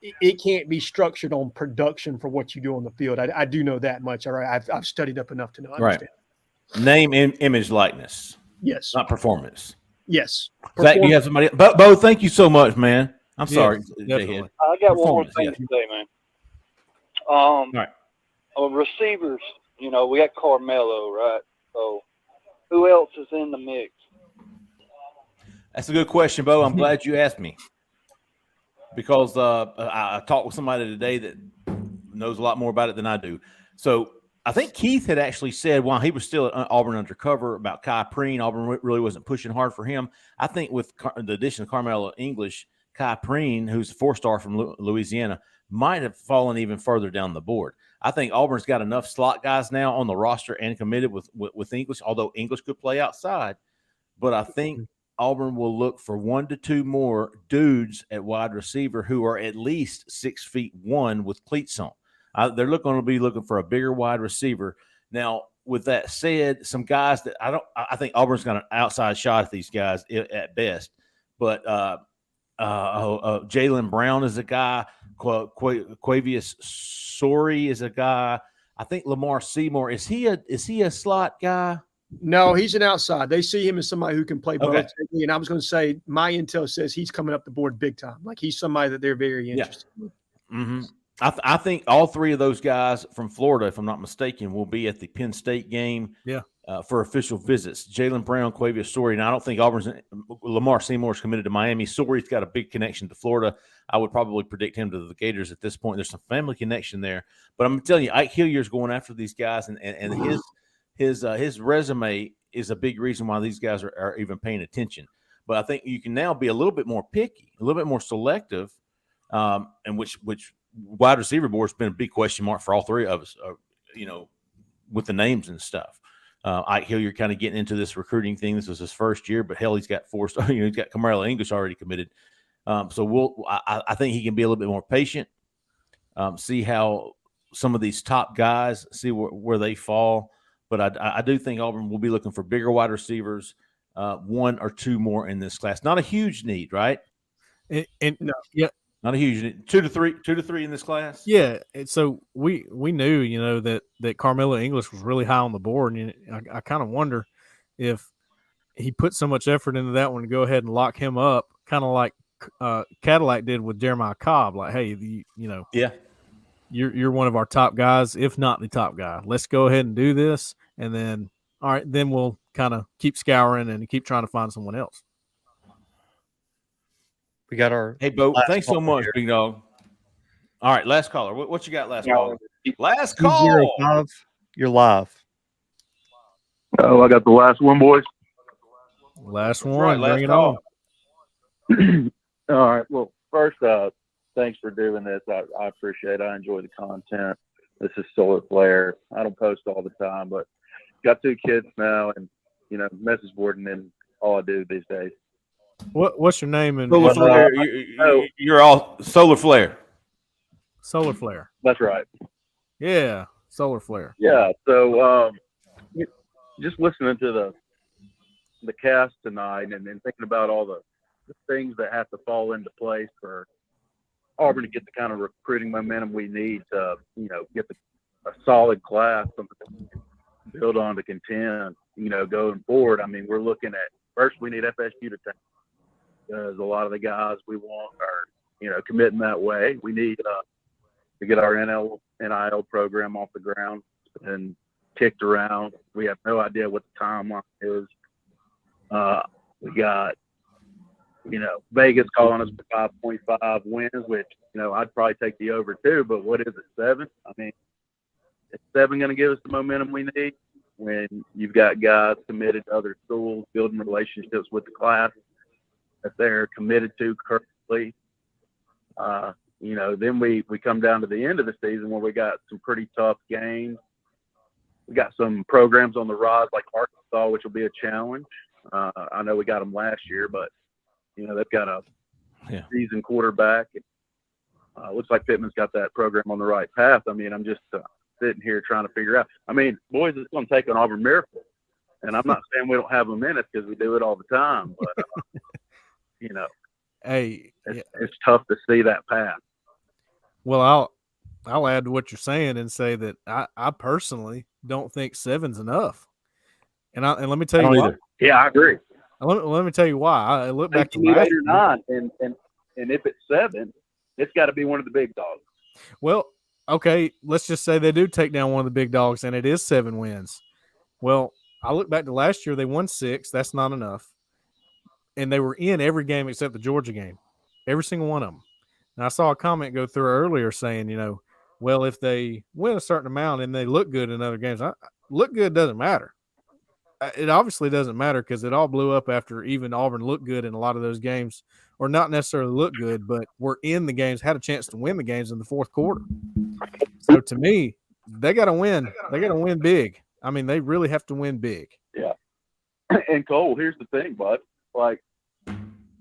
it can't be structured on production for what you do on the field. I do know that much. All right. I've studied up enough to know. Right. Name, image, likeness. Yes. Not performance. Yes. Zach, do you have somebody? Bo, thank you so much, man. I'm sorry. Definitely. I got one more thing to say, man. All right. Receivers, we got Carmelo, right? So who else is in the mix? That's a good question, Bo. I'm glad you asked me because I talked with somebody today that knows a lot more about it than I do. So I think Keith had actually said while he was still at Auburn undercover about Kai Preen, Auburn really wasn't pushing hard for him. I think with the addition of Carmelo English, Kai Preen, who's a 4-star from Louisiana, might have fallen even further down the board. I think Auburn's got enough slot guys now on the roster and committed with English, although English could play outside. But I think Auburn will look for 1 to 2 more dudes at wide receiver who are at least 6'1" with cleats on. They're going to be looking for a bigger wide receiver. Now, with that said, some guys that I think Auburn's got an outside shot at these guys at best. But Jalen Brown is a guy. Quavius Sori is a guy. I think Lamar Seymour is he a slot guy? No, he's an outside. They see him as somebody who can play both. Okay. And I was going to say, my intel says he's coming up the board big time. Like he's somebody that they're very interested in. Mm-hmm. I think all 3 of those guys from Florida, if I'm not mistaken, will be at the Penn State game for official visits. Jalen Brown, Quavius Sori, and I don't think Lamar Seymour is committed to Miami. Sori's got a big connection to Florida. I would probably predict him to the Gators at this point. There's some family connection there. But I'm telling you, Ike Hillier's going after these guys, and his resume is a big reason why these guys are even paying attention. But I think you can now be a little bit more picky, a little bit more selective, and which wide receiver board has been a big question mark for all three of us, with the names and stuff. Ike Hilliard kind of getting into this recruiting thing. This was his first year, but hell, he's got he's got Camarilla English already committed. So I think he can be a little bit more patient, see how some of these top guys, see where they fall. But I do think Auburn will be looking for bigger wide receivers, one or two more in this class. Not a huge need, right? No, yeah. Not a huge need. Two to three in this class. Yeah, and so we knew, that Carmelo English was really high on the board, and I kind of wonder if he put so much effort into that one to go ahead and lock him up, kind of like Cadillac did with JaMarr Cobb. Like, hey, yeah, you're one of our top guys, if not the top guy. Let's go ahead and do this, and then all right, then we'll kind of keep scouring and keep trying to find someone else. We got our Bo. Thanks so much, big dog. All right, last caller. What you got, last caller? Last call. 205. You're live. Oh, I got the last one, boys. Last one. Right, last bring it call. on. All right. Well, first, thanks for doing this. I appreciate it. I enjoy the content. This is Solar Flare. I don't post all the time, but got 2 kids now, and message boarding and all I do these days. What's your name? And Solar Flare. You're all Solar Flare. Solar Flare. That's right. Yeah, Solar Flare. Yeah. So just listening to the cast tonight and thinking about all the things that have to fall into place for Auburn to get the kind of recruiting momentum we need to, get a solid class, something to build on to contend, going forward. I mean, we're looking at first we need FSU to take. Because a lot of the guys we want are, committing that way. We need to get our NIL program off the ground and kicked around. We have no idea what the timeline is. We got, Vegas calling us for 5.5 wins, which, I'd probably take the over too. But what is it, 7? I mean, is 7 going to give us the momentum we need when you've got guys committed to other schools, building relationships with the class that they're committed to currently? Then we come down to the end of the season where we got some pretty tough games. We got some programs on the rise like Arkansas, which will be a challenge. I know we got them last year, but they've got a seasoned quarterback. Looks like Pittman's got that program on the right path. I mean, I'm just sitting here trying to figure out. I mean, boys, it's going to take an Auburn miracle, and I'm not saying we don't have them in it because we do it all the time, but. Hey, it's tough to see that path. Well, I'll add to what you're saying and say that I personally don't think 7's enough. And let me tell you why. Yeah, I agree. Let me tell you why. I look back to last 8 or 9, and if it's 7, it's got to be one of the big dogs. Well, okay, let's just say they do take down one of the big dogs, and it is 7 wins. Well, I look back to last year; they won 6. That's not enough. And they were in every game except the Georgia game, every single one of them. And I saw a comment go through earlier saying, well, if they win a certain amount and they look good in other games, look good doesn't matter. It obviously doesn't matter because it all blew up after even Auburn looked good in a lot of those games, or not necessarily look good, but were in the games, had a chance to win the games in the fourth quarter. So to me, they got to win. They got to win big. I mean, they really have to win big. Yeah. And Cole, here's the thing, bud. Like,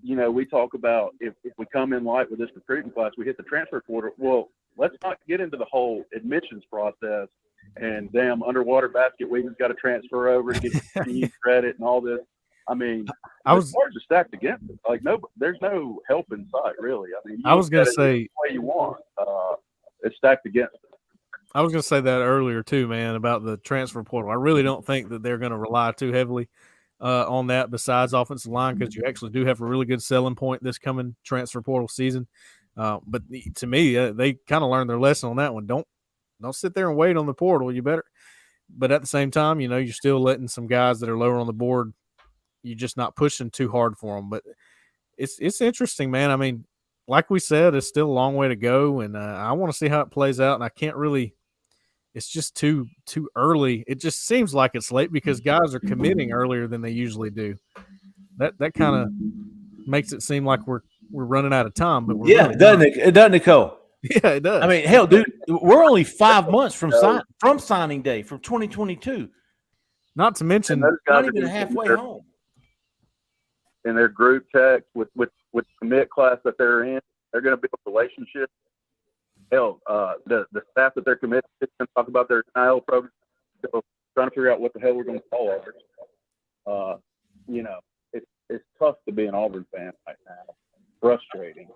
we talk about if we come in light with this recruiting class, we hit the transfer portal. Well, let's not get into the whole admissions process and damn underwater basket weaving's got to transfer over to get team credit and all this. I mean, it's hard to stack against it. Like, there's no help in sight, really. I mean, I was going to say the way you want. It's stacked against it. I was going to say that earlier too, man, about the transfer portal. I really don't think that they're going to rely too heavily on that besides offensive line, because you actually do have a really good selling point this coming transfer portal season. But to me, they kind of learned their lesson on that one. Don't sit there and wait on the portal. You better. But at the same time, you're still letting some guys that are lower on the board, you're just not pushing too hard for them. But it's interesting, man. I mean, like we said, it's still a long way to go, and I want to see how it plays out. And I can't really it's just too early. It just seems like it's late because guys are committing earlier than they usually do. That kind of makes it seem like we're running out of time, but we're really doesn't not. it doesn't it, Cole? Yeah, it does. I mean, hell, dude, we're only 5 months from signing day from 2022. Not to mention, not even halfway home. In their group text with commit class that they're in, they're going to build relationships. Hell, the staff that they're committed to can talk about their NIL program. So trying to figure out what the hell we're going to call Auburn. It's tough to be an Auburn fan right now. Frustrating.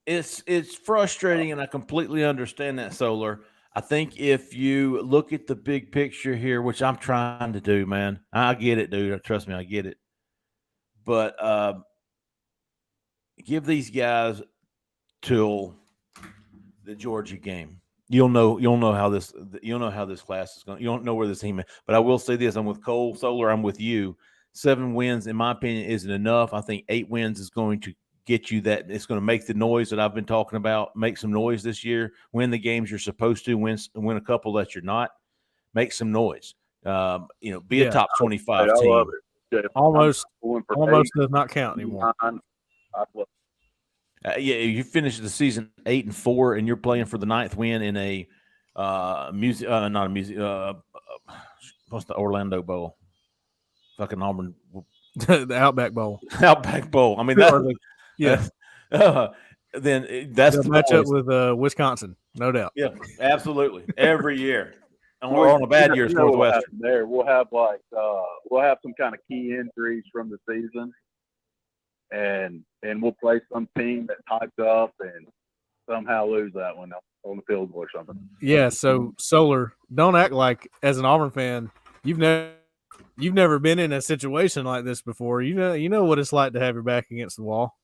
It's frustrating, and I completely understand that, Solar. I think if you look at the big picture here, which I'm trying to do, man, I get it, dude. Trust me, I get it. But give these guys till the Georgia game. You'll know how this class is going. You don't know where this team is. But I will say this: I'm with Cole, Solar. I'm with you. 7 wins, in my opinion, isn't enough. I think 8 wins is going to get you that. It's going to make the noise that I've been talking about. Make some noise this year. Win the games you're supposed to. Win a couple that you're not. Make some noise. Be a top 25 team. Almost does not count anymore. You finish the season 8-4, and you're playing for the 9th win in a what's the Orlando Bowl? Fucking Auburn, the Outback Bowl. Outback Bowl. I mean, then that's the matchup with Wisconsin, no doubt. Yeah, absolutely. Every year, and we're on a bad year. Northwestern. We'll have some kind of key injuries from the season, and we'll play some team that types up and somehow lose that one on the field goal or something. Yeah. So Solar, don't act like as an Auburn fan you've never been in a situation like this before. You know what it's like to have your back against the wall.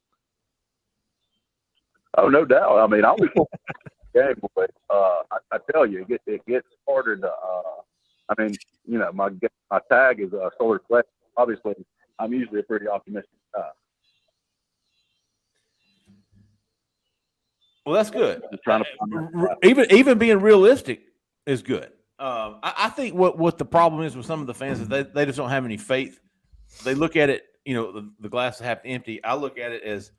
Oh, no doubt. I mean, I was game, but I tell you, it gets harder to. My tag is Solar Flex. Obviously, I'm usually a pretty optimistic guy. Well, that's good. Even being realistic is good. I think what the problem is with some of the fans is they just don't have any faith. They look at it, the glass half empty. I look at it as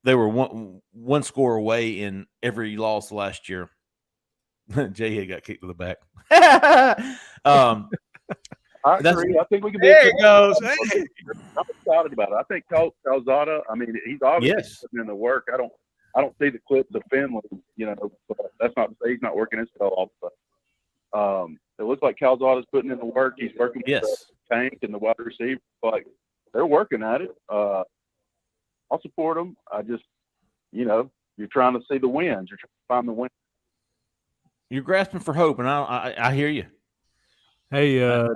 they were one score away in every loss last year. Jhead got kicked to the back. I agree. I think we can. There it goes. I'm excited about it. I think Calzada. I mean, he's obviously putting in the work. I don't see the clips of Finley. But that's not to say he's not working his tail off. But it looks like Calzada's putting in the work. He's working with the tank and the wide receiver. Like they're working at it. I'll support them. I just, you're trying to see the wins. You're trying to find the win. You're grasping for hope, and I hear you. Hey,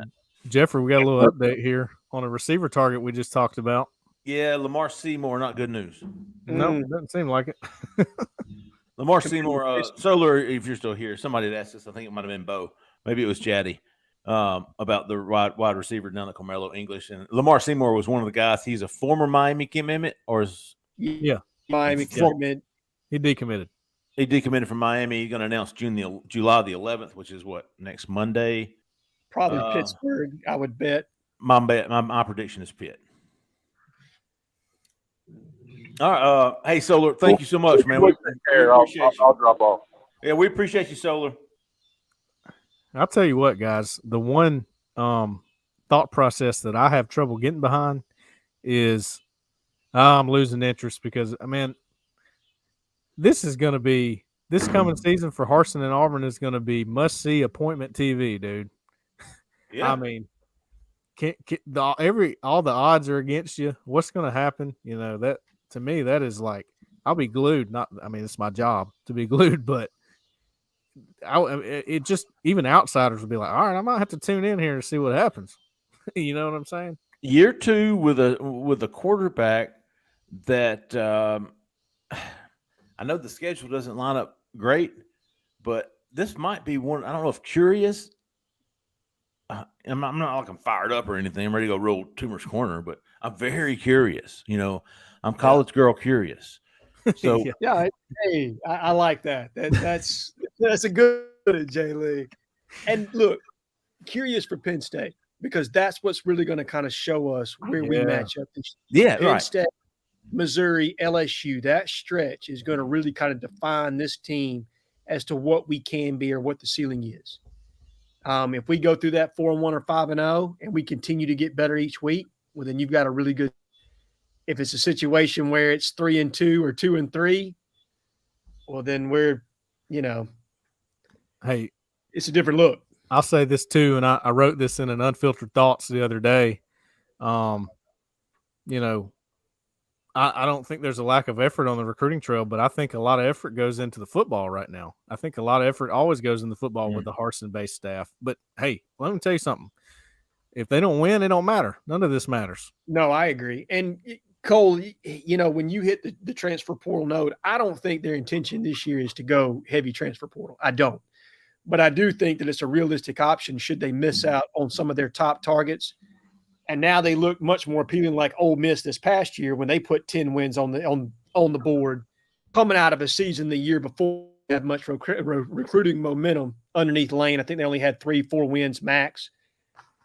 Jeffrey, we got a little update here on a receiver target we just talked about. Yeah, Lamar Seymour, not good news. No, it doesn't seem like it. Lamar Seymour, Solar, if you're still here, somebody had asked this. I think it might have been Bo. Maybe it was Jhead about the wide receiver down at Carmelo English. And Lamar Seymour was one of the guys. He's a former Miami commitment, or is Miami commitment. He decommitted. He decommitted from Miami. He's going to announce July the 11th, which is what, next Monday? Probably Pittsburgh, I would bet. My prediction is Pitt. All right. Hey, Solar, thank you so much, man. I'll drop off. Yeah, we appreciate you, Solar. I'll tell you what, guys. The one thought process that I have trouble getting behind is I'm losing interest because, this is going to be – this coming season for Harsin and Auburn is going to be must-see appointment TV, dude. Yeah. All the odds are against you. What's going to happen? That to me, that is like I'll be glued. It's my job to be glued, but it just even outsiders will be like, all right, I might have to tune in here to see what happens. You know what I'm saying? Year 2 with a quarterback that I know the schedule doesn't line up great, but this might be one. I don't know if curious. I'm not like I'm fired up or anything. I'm ready to go roll Toomer's corner, but I'm very curious. I'm college girl curious. So yeah. Hey, I like that. That's a good Jay Lee. And look, curious for Penn State, because that's what's really going to kind of show us where we match up. Yeah, Penn right. State, Missouri, LSU, that stretch is going to really kind of define this team as to what we can be or what the ceiling is. If we go through that 4-1 or 5-0 and we continue to get better each week, well, then you've got a really good. If it's a situation where it's 3-2 or 2-3, well, then we're, Hey, it's a different look. I'll say this too, and I wrote this in an Unfiltered Thoughts the other day. I don't think there's a lack of effort on the recruiting trail, but I think a lot of effort goes into the football right now. I think a lot of effort always goes into football with the Harsin-based staff. But, hey, let me tell you something. If they don't win, it don't matter. None of this matters. No, I agree. And, Cole, when you hit the transfer portal node, I don't think their intention this year is to go heavy transfer portal. I don't. But I do think that it's a realistic option should they miss out on some of their top targets. And now they look much more appealing like Ole Miss this past year when they put 10 wins on the board, coming out of a season the year before they had much recruiting momentum underneath Lane. I think they only had 3-4 wins max.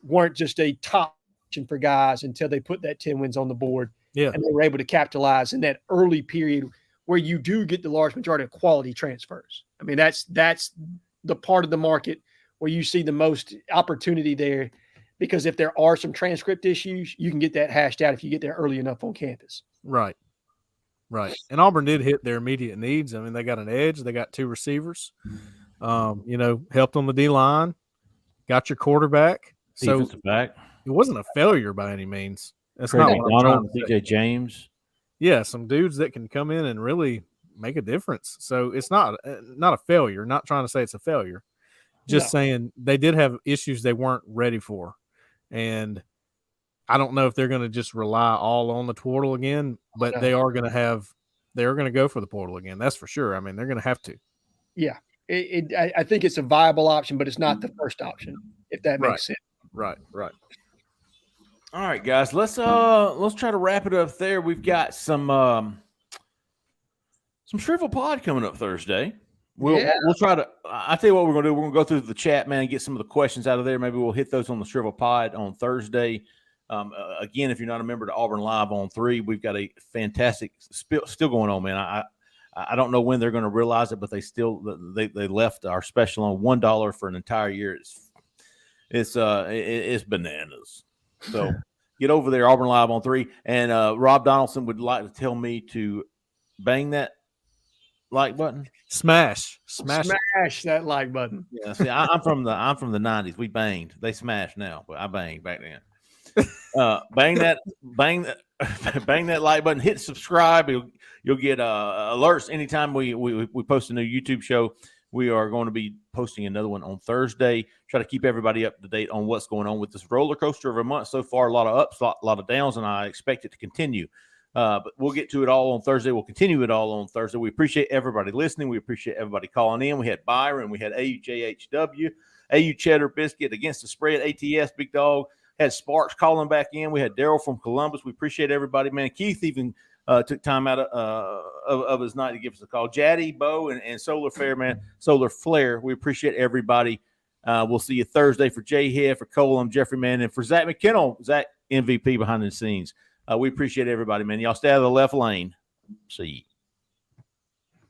Weren't just a top option for guys until they put that 10 wins on the board. Yeah. And they were able to capitalize in that early period where you do get the large majority of quality transfers. I mean, that's the part of the market where you see the most opportunity there. Because if there are some transcript issues, you can get that hashed out if you get there early enough on campus. Right. And Auburn did hit their immediate needs. I mean, they got an edge. They got 2 receivers. Helped on the D-line. Got your quarterback. Defensive back. It wasn't a failure by any means. That's Craig not what I'm trying McDonald, to say. DJ James. Yeah, some dudes that can come in and really make a difference. So it's not a failure. Not trying to say it's a failure. Just saying they did have issues they weren't ready for. And I don't know if they're going to just rely all on the portal again, but they are going to go for the portal again. That's for sure. I mean, they're going to have to. Yeah. I think it's a viable option, but it's not the first option, if that makes sense. Right. All right, guys, let's try to wrap it up there. We've got some Shrivel Pod coming up Thursday. We'll try to. I tell you what we're gonna do. We're gonna go through the chat, man, and get some of the questions out of there. Maybe we'll hit those on the Shrivel Pod on Thursday. Again, if you're not a member to Auburn Live on 3, we've got a fantastic still going on, man. I don't know when they're going to realize it, but they left our special on $1 for an entire year. It's bananas. So get over there, Auburn Live on 3. And Rob Donaldson would like to tell me to bang that like button. Smash that like button. Yeah, see, I'm from the 90s. We banged. They smashed now, but I banged back then. Bang that like button. Hit subscribe. You'll get alerts anytime we post a new YouTube show. We are going to be posting another one on Thursday. Try to keep everybody up to date on what's going on with this roller coaster of a month so far. A lot of ups, a lot of downs, and I expect it to continue. But we'll get to it all on Thursday. We'll continue it all on Thursday. We appreciate everybody listening. We appreciate everybody calling in. We had Byron. We had AUJHW, AU Cheddar Biscuit Against the Spread, ATS Big Dog. Had Sparks calling back in. We had Daryl from Columbus. We appreciate everybody, man. Keith even took time out of his night to give us a call. Jaddy, Bo, and Solar Flare, man. Solar Flare. We appreciate everybody. We'll see you Thursday for Jhead, for Cole, I'm Jeffrey, man, and for Zach McKinnell, Zach MVP behind the scenes. We appreciate everybody, man. Y'all stay out of the left lane. See you.